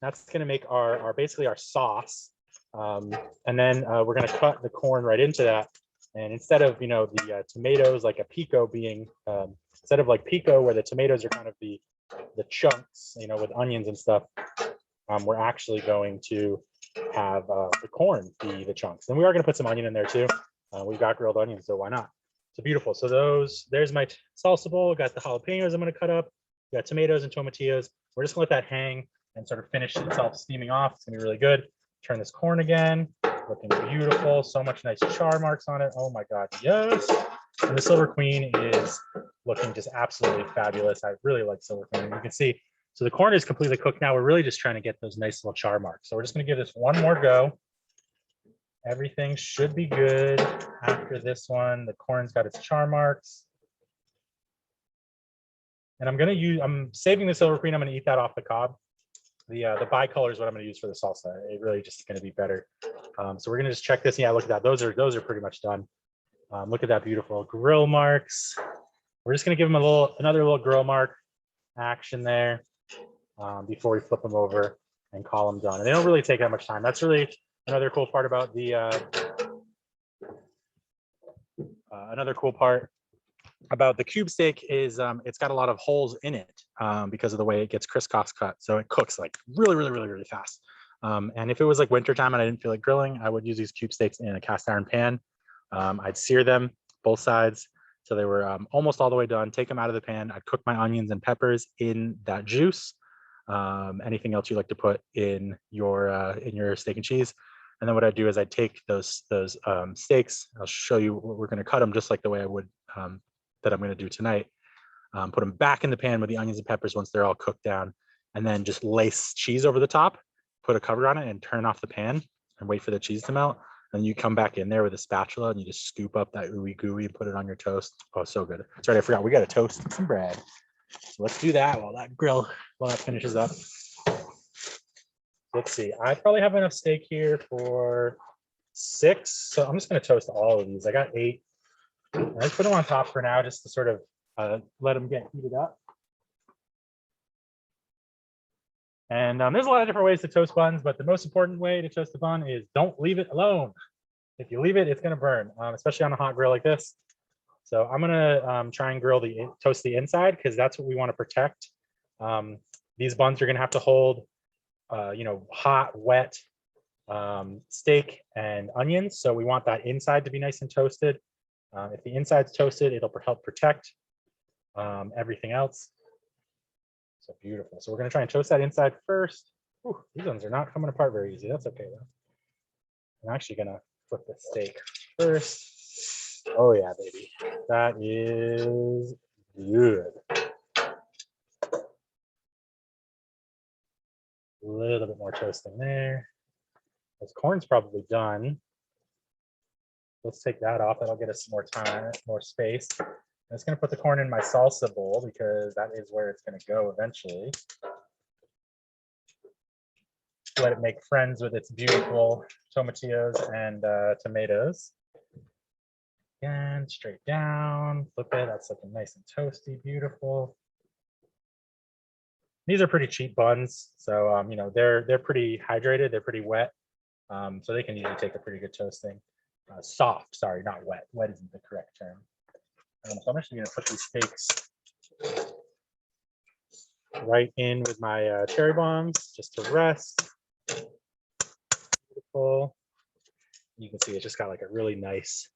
That's going to make our basically our sauce. And then we're going to cut the corn right into that. And instead of, the tomatoes like a pico being, instead of like pico where the tomatoes are kind of the chunks, with onions and stuff, we're actually going to have the corn be the chunks. And we are going to put some onion in there too. We've got grilled onions, so why not? So beautiful. So there's my salsa bowl. Got the jalapenos I'm going to cut up. Got tomatoes and tomatillos. We're just going to let that hang and sort of finish itself steaming off. It's going to be really good. Turn this corn again. Looking beautiful. So much nice char marks on it. Oh my God, yes. And the Silver Queen is looking just absolutely fabulous. I really like Silver Queen. You can see, so the corn is completely cooked now. We're really just trying to get those nice little char marks. So we're just going to give this one more go. Everything should be good after this one. The corn's got its char marks. And I'm saving the Silver Queen. I'm going to eat that off the cob. The bicolor is what I'm going to use for the salsa. It really just is going to be better. So we're going to just check this. Yeah, look at that. Those are pretty much done. Look at that beautiful grill marks. We're just going to give them another little grill mark action there before we flip them over and call them done. And they don't really take that much time. That's really another cool part about the cube steak is it's got a lot of holes in it because of the way it gets crisscross cut. So it cooks like really, really, really, really fast. And if it was like wintertime and I didn't feel like grilling, I would use these cube steaks in a cast iron pan. I'd sear them both sides so they were almost all the way done. Take them out of the pan. I'd cook my onions and peppers in that juice. Anything else you like to put in your steak and cheese. And then what I'd do is I'd take those steaks. I'll show you what we're going to cut them just like the way I would that I'm going to do tonight. Put them back in the pan with the onions and peppers once they're all cooked down, and then just lace cheese over the top, put a cover on it, and turn off the pan and wait for the cheese to melt. And you come back in there with a spatula and you just scoop up that ooey gooey and put it on your toast. Oh, so good. Sorry, I forgot. We got to toast some bread. So let's do that while that finishes up. Let's see. I probably have enough steak here for 6. So I'm just going to toast all of these. I got 8. Let's put them on top for now, just to sort of let them get heated up. And there's a lot of different ways to toast buns, but the most important way to toast a bun is don't leave it alone. If you leave it, it's going to burn, especially on a hot grill like this. So I'm going to try and toast the inside because that's what we want to protect. These buns are going to have to hold, hot, wet steak and onions. So we want that inside to be nice and toasted. If the inside's toasted, it'll help protect everything else. So beautiful. So we're gonna try and toast that inside first. Ooh, these ones are not coming apart very easy. That's okay though. I'm actually gonna flip the steak first. Oh yeah, baby. That is good. A little bit more toasting there. This corn's probably done. Let's take that off. That'll get us some more time, more space. I'm just gonna put the corn in my salsa bowl because that is where it's gonna go eventually. Let it make friends with its beautiful tomatillos and tomatoes. Again, straight down, flip it. That's looking nice and toasty, beautiful. These are pretty cheap buns, so you know they're pretty hydrated. They're pretty wet, so they can usually take a pretty good toasting. Soft, sorry, not wet. Wet isn't the correct term. So I'm actually going to put these steaks right in with my cherry bombs just to rest. Beautiful. You can see it's just got like a really nice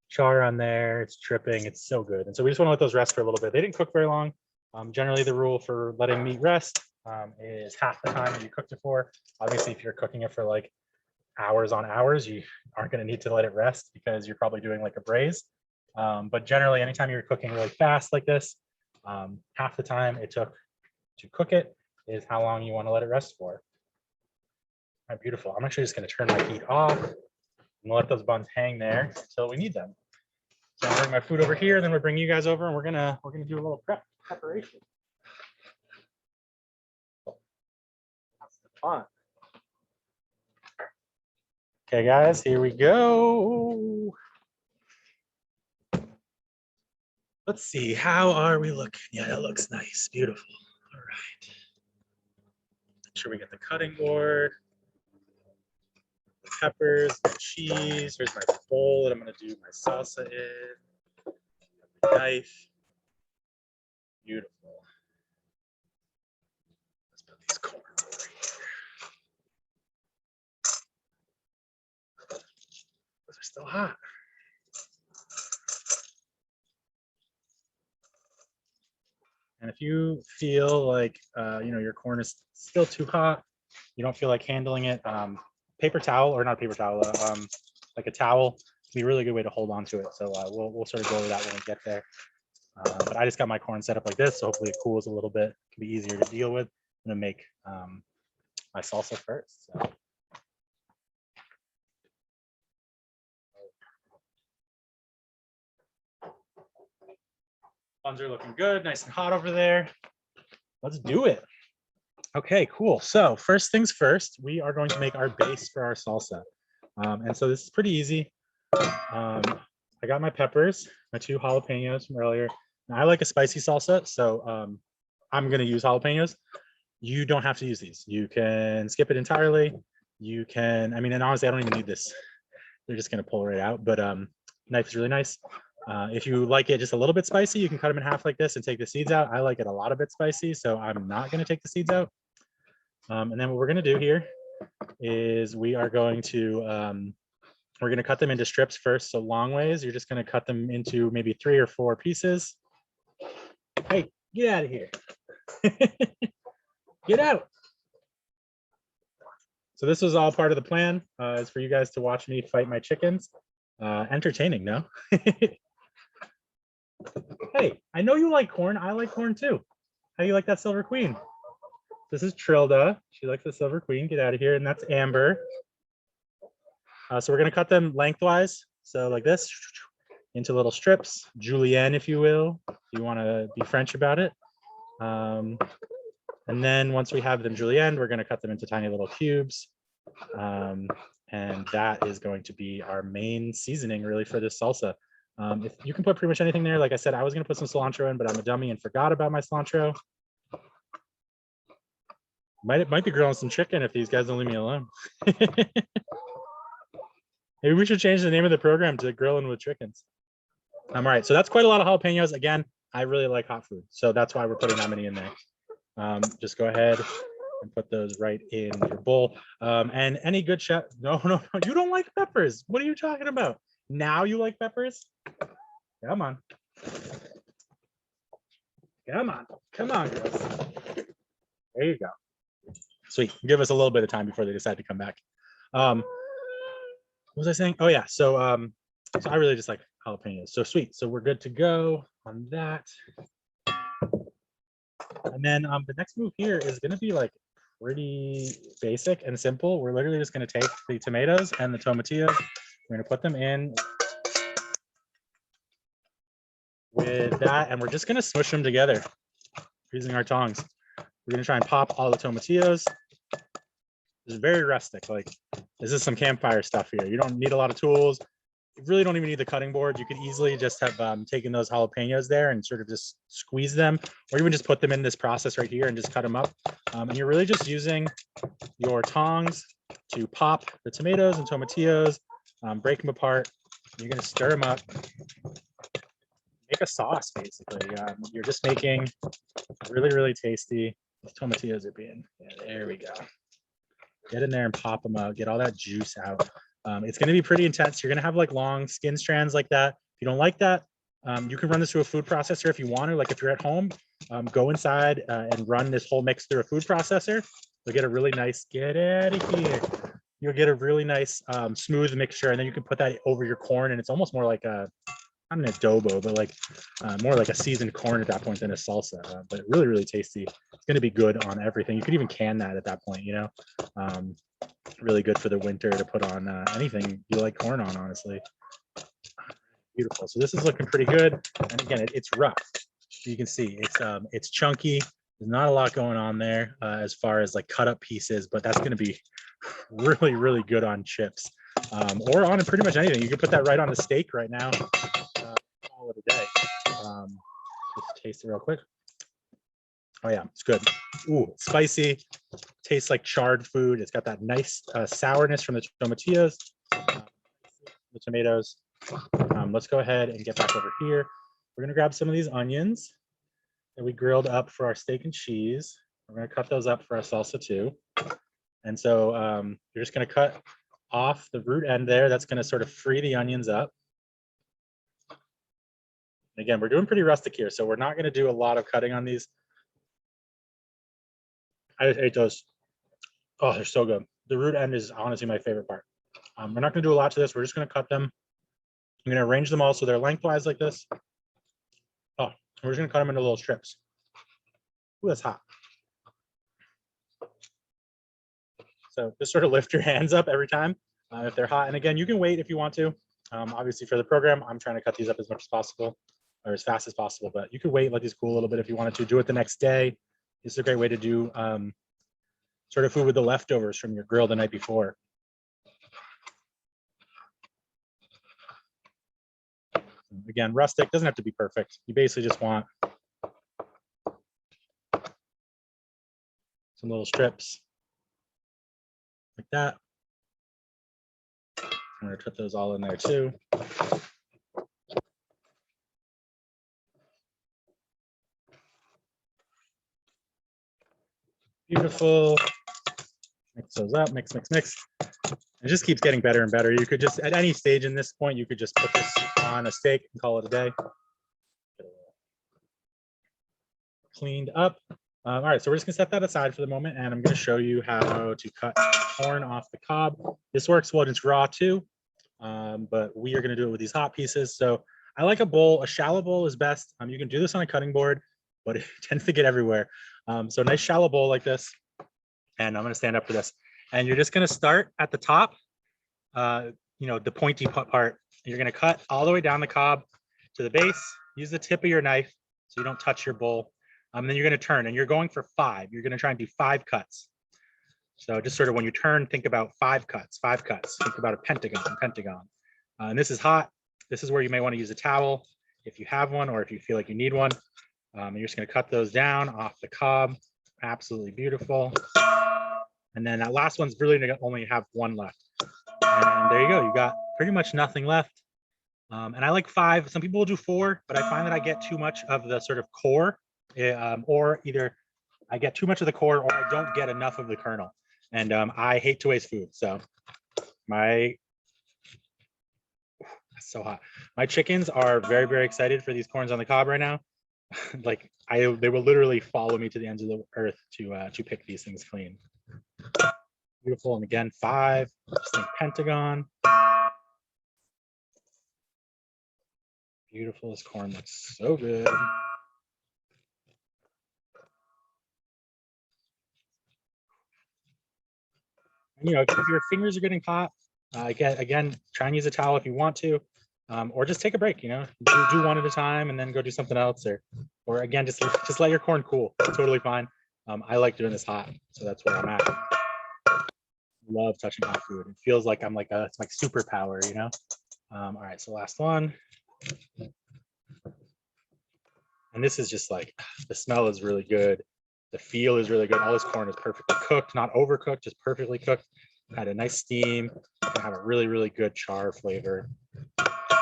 char on there. It's dripping. It's so good. And so we just want to let those rest for a little bit. They didn't cook very long. Generally, the rule for letting meat rest is half the time that you cooked it for. Obviously, if you're cooking it for like hours on hours, you aren't going to need to let it rest because you're probably doing like a braise. But generally, anytime you're cooking really fast like this, half the time it took to cook it is how long you want to let it rest for. All right, beautiful. I'm actually just going to turn my heat off and let those buns hang there until we need them. So I'm bring my food over here, then we'll bring you guys over, and we're gonna do a little preparation. That's the fun. Okay, guys, here we go. Let's see, how are we looking? Yeah, that looks nice, beautiful. All right. Make sure we get the cutting board, the peppers, the cheese. Here's my bowl that I'm gonna do my salsa in. The knife. Beautiful. Let's put these corn over here. Those are still hot. And if you feel like you know your corn is still too hot, you don't feel like handling it, paper towel or not paper towel, like a towel can be a really good way to hold on to it. So we'll sort of go over that when we get there. But I just got my corn set up like this, so hopefully it cools a little bit. It can be easier to deal with. I'm gonna make my salsa first. So. Buns are looking good, nice and hot over there. Let's do it. Okay, cool. So first things first, we are going to make our base for our salsa. And so this is pretty easy. I got my peppers, my 2 jalapenos from earlier. Now, I like a spicy salsa, so I'm gonna use jalapenos. You don't have to use these. You can skip it entirely. You can, I mean, and honestly, I don't even need this. They're just gonna pull right out, but knife is really nice. If you like it just a little bit spicy, you can cut them in half like this and take the seeds out. I like it a lot of bit spicy, so I'm not gonna take the seeds out. And then what we're gonna do here is we are going to, we're gonna cut them into strips first, so long ways. You're just gonna cut them into maybe 3 or 4 pieces. Hey, get out of here. Get out. So this was all part of the plan, is for you guys to watch me fight my chickens. Entertaining, no? Hey, I know you like corn. I like corn too. How do you like that Silver Queen? This is Trilda. She likes the Silver Queen. Get out of here. And that's Amber. So we're going to cut them lengthwise. So like this, into little strips. Julienne, if you will, if you want to be French about it. And then once we have them julienne, we're going to cut them into tiny little cubes. And that is going to be our main seasoning really for this salsa. If you can put pretty much anything there. Like I said, I was going to put some cilantro in, but I'm a dummy and forgot about my cilantro. Might be grilling some chicken if these guys don't leave me alone. Maybe we should change the name of the program to Grillin with Chickens. All right, so that's quite a lot of jalapenos. Again, I really like hot food, so that's why we're putting that many in there. Just go ahead and put those right in your bowl. And any good chef, no, you don't like peppers. What are you talking about? Now you like peppers? Come on. Come on, girls. There you go. Sweet. Give us a little bit of time before they decide to come back. What was I saying? Oh yeah. So so I really just like jalapenos. So sweet. So we're good to go on that. And then the next move here is gonna be like pretty basic and simple. We're literally just gonna take the tomatoes and the tomatillos. We're gonna put them in with that, and we're just gonna smush them together using our tongs. We're gonna try and pop all the tomatillos. It's very rustic. Like this is some campfire stuff here. You don't need a lot of tools. You really don't even need the cutting board. You could easily just have taken those jalapenos there and sort of just squeeze them, or even just put them in this process right here and just cut them up. And you're really just using your tongs to pop the tomatoes and tomatillos, break them apart. You're gonna stir them up. Make a sauce, basically. You're just making really, really tasty. The tomatillos are being, yeah, there we go. Get in there and pop them out, get all that juice out. It's going to be pretty intense. You're going to have like long skin strands like that. If you don't like that, you can run this through a food processor if you want to. Like if you're at home, go inside and run this whole mix through a food processor. You'll get a really nice, get out of here. You'll get a really nice smooth mixture, and then you can put that over your corn, and it's almost more like a, not an adobo, but like more like a seasoned corn at that point than a salsa. But really, really tasty. It's going to be good on everything. You could even can that at that point, you know. Really good for the winter to put on anything you like corn on, honestly. Beautiful. So this is looking pretty good. And again, it's rough. You can see it's chunky. There's not a lot going on there as far as like cut up pieces, but that's going to be really, really good on chips or on pretty much anything. You can put that right on the steak right now. Call it a day. Just taste it real quick. Oh yeah, it's good. Ooh, it's spicy. Tastes like charred food. It's got that nice sourness from the tomatillos, the tomatoes. Let's go ahead and get back over here. We're gonna grab some of these onions that we grilled up for our steak and cheese. We're gonna cut those up for our salsa too. And so you're just gonna cut off the root end there. That's gonna sort of free the onions up. And again, we're doing pretty rustic here, so we're not gonna do a lot of cutting on these. I just ate those. Oh, they're so good. The root end is honestly my favorite part. We're not going to do a lot to this. We're just going to cut them. I'm going to arrange them all so they're lengthwise like this. Oh, we're just going to cut them into little strips. Ooh, that's hot. So just sort of lift your hands up every time if they're hot. And again, you can wait if you want to. Obviously, for the program, I'm trying to cut these up as much as possible or as fast as possible. But you could wait, let these cool a little bit if you wanted to. Do it the next day. This is a great way to do sort of food with the leftovers from your grill the night before. Again, rustic, doesn't have to be perfect. You basically just want some little strips like that. I'm going to put those all in there too. Beautiful. Mix those up, mix. It just keeps getting better and better. You could just, at any stage in this point, you could just put this on a steak and call it a day. Cleaned up. All right, so we're just gonna set that aside for the moment, and I'm gonna show you how to cut corn off the cob. This works well, it's raw too, but we are gonna do it with these hot pieces. So I like a bowl, a shallow bowl is best. You can do this on a cutting board, but it tends to get everywhere. So a nice shallow bowl like this. And I'm going to stand up for this. And you're just going to start at the top, you know, the pointy part. You're going to cut all the way down the cob to the base. Use the tip of your knife so you don't touch your bowl. Then you're going to turn, and you're going for 5. You're going to try and do 5 cuts. So just sort of when you turn, think about 5 cuts, 5 cuts. Think about a pentagon. And this is hot. This is where you may want to use a towel if you have one or if you feel like you need one. You're just going to cut those down off the cob. Absolutely beautiful. And then that last one's really gonna only have 1 left. And there you go, you got pretty much nothing left. And I like 5, some people will do 4, but I find that I get too much of the sort of core, or either I get too much of the core or I don't get enough of the kernel. And I hate to waste food. So that's so hot. My chickens are very, very excited for these corns on the cob right now. Like they will literally follow me to the ends of the earth to pick these things clean. Beautiful. And again, 5, just think pentagon. Beautiful. This corn looks so good. And, you know, if your fingers are getting hot, again, try and use a towel if you want to, or just take a break. You know, do one at a time and then go do something else, or again, just let your corn cool. It's totally fine. I like doing this hot, so that's where I'm at. Love touching hot food. It feels like I'm like it's like superpower, you know. All right, so last one. And this is just like, the smell is really good. The feel is really good. All this corn is perfectly cooked, not overcooked, just perfectly cooked. Had a nice steam. Gonna have a really, really good char flavor.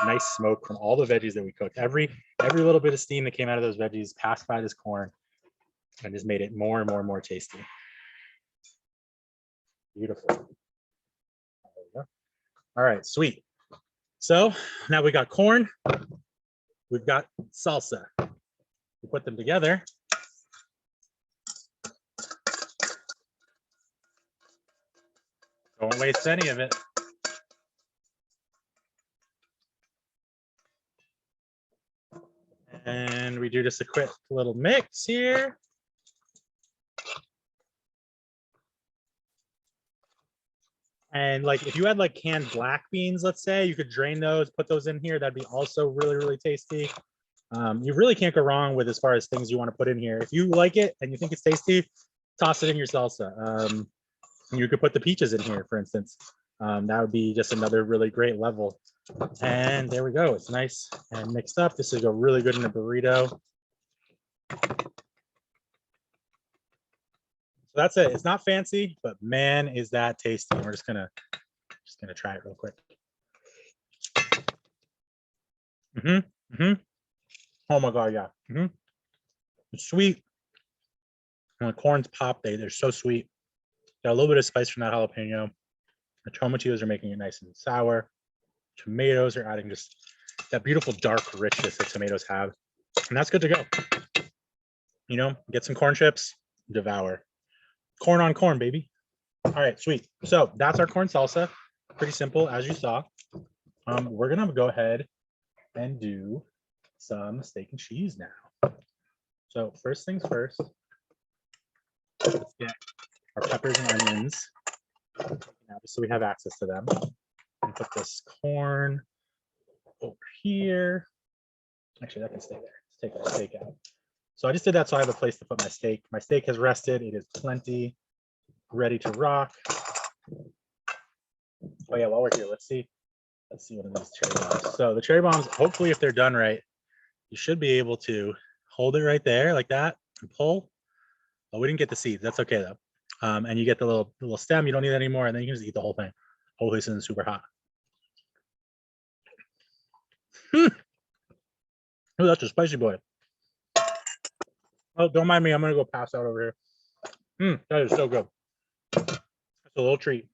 Nice smoke from all the veggies that we cooked. Every little bit of steam that came out of those veggies passed by this corn and just made it more and more and more tasty. Beautiful. There we go. All right, sweet. So now we got corn. We've got salsa. We put them together. Don't waste any of it. And we do just a quick little mix here. And like if you had like canned black beans, let's say, you could drain those, put those in here. That'd be also really, really tasty. You really can't go wrong with as far as things you want to put in here. If you like it and you think it's tasty, toss it in your salsa. You could put the peaches in here, for instance. That would be just another really great level. And there we go. It's nice and mixed up. This will go really good in a burrito. So that's it. It's not fancy, but man, is that tasty. We're just gonna try it real quick. Oh my god, yeah. It's sweet. When the corns pop, they're so sweet. Got a little bit of spice from that jalapeno. The tomatillos are making it nice and sour. Tomatoes are adding just that beautiful dark richness that tomatoes have. And that's good to go. You know, get some corn chips, devour. Corn on corn, baby. All right, sweet. So that's our corn salsa. Pretty simple, as you saw. We're gonna go ahead and do some steak and cheese now. So first things first, let's get our peppers and onions now, just so we have access to them. And put this corn over here. Actually, that can stay there. Let's take our steak out. So I just did that so I have a place to put my steak. My steak has rested. It is plenty, ready to rock. Oh yeah, while we're here, let's see one of these cherry bombs. So the cherry bombs, hopefully if they're done right, you should be able to hold it right there like that and pull. Oh, we didn't get the seeds. That's okay though. And you get the little stem. You don't need that anymore, and then you can just eat the whole thing. Hopefully this isn't super hot. Oh, that's a spicy boy. Oh, don't mind me. I'm gonna go pass out over here. That is so good. That's a little treat.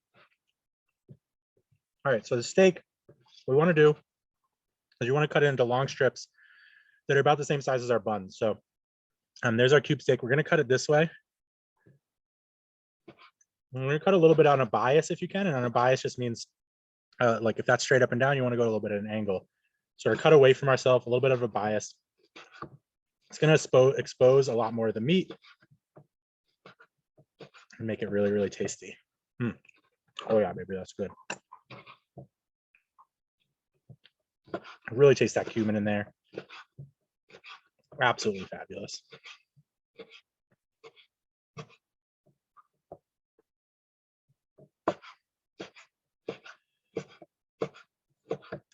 All right, so the steak, what we want to do is you want to cut it into long strips that are about the same size as our buns. So there's our cube steak. We're gonna cut it this way. We're gonna cut a little bit on a bias if you can, and on a bias just means like if that's straight up and down, you want to go a little bit at an angle. So we're cut away from ourselves, a little bit of a bias. It's gonna expose a lot more of the meat and make it really, really tasty. Oh yeah, baby, that's good. I really taste that cumin in there. Absolutely fabulous.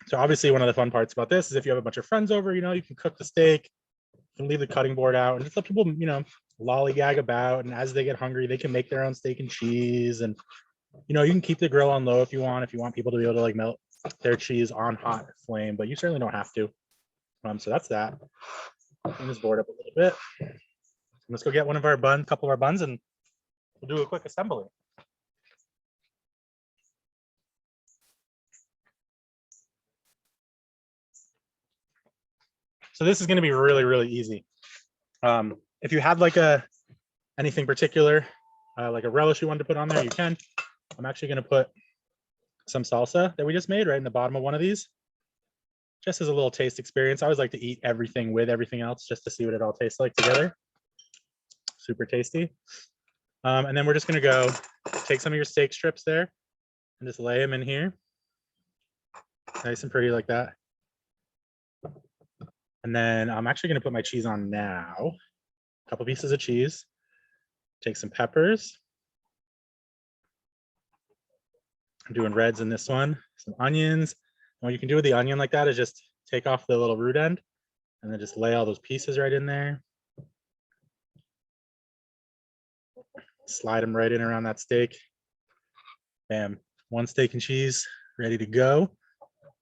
So obviously one of the fun parts about this is if you have a bunch of friends over, you know, you can cook the steak, you can leave the cutting board out and just let people, you know, lollygag about. And as they get hungry, they can make their own steak and cheese. And, you know, you can keep the grill on low if you want people to be able to like melt their cheese on hot flame, but you certainly don't have to. So that's that. Clean this board up a little bit. Let's go get couple of our buns, and we'll do a quick assembly. So this is going to be really, really easy. If you had like anything particular, like a relish you wanted to put on there, you can. I'm actually going to put some salsa that we just made right in the bottom of one of these, just as a little taste experience. I always like to eat everything with everything else just to see what it all tastes like together. Super tasty. And then we're just going to go take some of your steak strips there and just lay them in here. Nice and pretty like that. And then I'm actually going to put my cheese on now. A couple pieces of cheese. Take some peppers. I'm doing reds in this one. Some onions. And what you can do with the onion like that is just take off the little root end and then just lay all those pieces right in there. Slide them right in around that steak. Bam. One steak and cheese ready to go.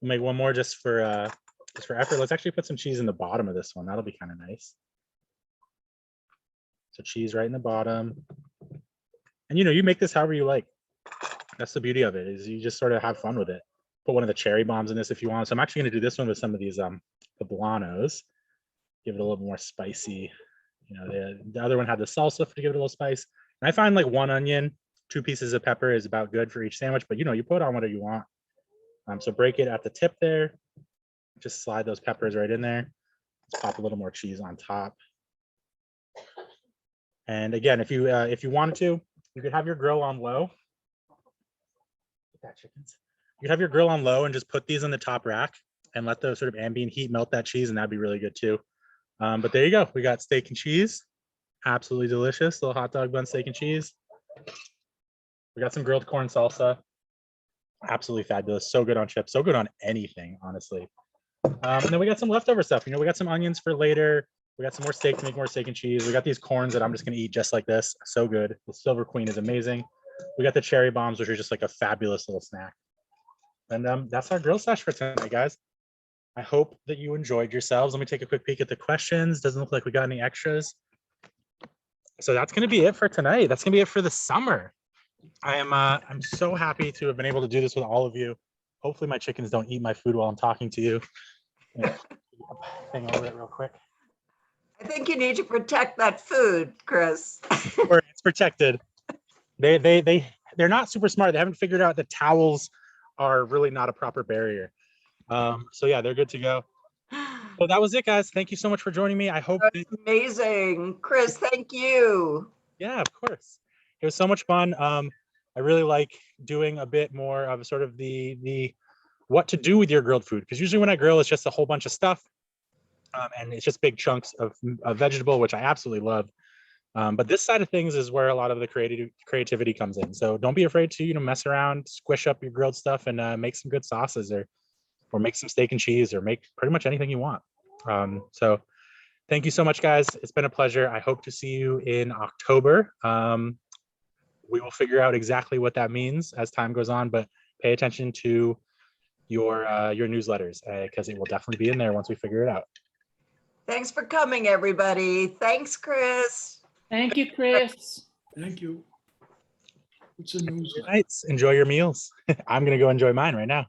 We'll make one more just for effort. Let's actually put some cheese in the bottom of this one. That'll be kind of nice. So cheese right in the bottom. And you know, you make this however you like. That's the beauty of it, is you just sort of have fun with it. Put one of the cherry bombs in this if you want. So I'm actually going to do this one with some of these poblanos. Give it a little more spicy. You know, the other one had the salsa to give it a little spice. And I find like 1 onion, 2 pieces of pepper is about good for each sandwich. But you know, you put on whatever you want. So break it at the tip there. Just slide those peppers right in there. Let's pop a little more cheese on top. And again, if you wanted to, you could have your grill on low. Chickens. You have your grill on low and just put these on the top rack and let the sort of ambient heat melt that cheese, and that'd be really good too. But there you go. We got steak and cheese. Absolutely delicious. Little hot dog bun, steak and cheese. We got some grilled corn salsa. Absolutely fabulous. So good on chips. So good on anything, honestly. And then we got some leftover stuff. You know, we got some onions for later. We got some more steak to make more steak and cheese. We got these corns that I'm just going to eat just like this. So good. The Silver Queen is amazing. We got the cherry bombs, which are just like a fabulous little snack. And that's our grill sesh for tonight, guys. I hope that you enjoyed yourselves. Let me take a quick peek at the questions. Doesn't look like we got any extras. So that's going to be it for tonight. That's going to be it for the summer. I'm so happy to have been able to do this with all of you. Hopefully my chickens don't eat my food while I'm talking to you. Thing over it real quick. I think you need to protect that food, Chris. Or it's protected. They're not super smart. They haven't figured out that towels are really not a proper barrier. So yeah, they're good to go. So that was it, guys. Thank you so much for joining me. I hope That's amazing. Chris, thank you. Yeah, of course. It was so much fun. I really like doing a bit more of sort of the what to do with your grilled food, because usually when I grill, it's just a whole bunch of stuff, and it's just big chunks of vegetable, which I absolutely love. But this side of things is where a lot of the creativity comes in. So don't be afraid to, you know, mess around, squish up your grilled stuff, and make some good sauces, or make some steak and cheese, or make pretty much anything you want. So thank you so much, guys. It's been a pleasure. I hope to see you in October. We will figure out exactly what that means as time goes on, but pay attention to your newsletters, because it will definitely be in there once we figure it out. Thanks for coming, everybody. Thanks, Chris. Thank you, Chris. Thank you. It's a news. Nights. Enjoy your meals. I'm gonna go enjoy mine right now.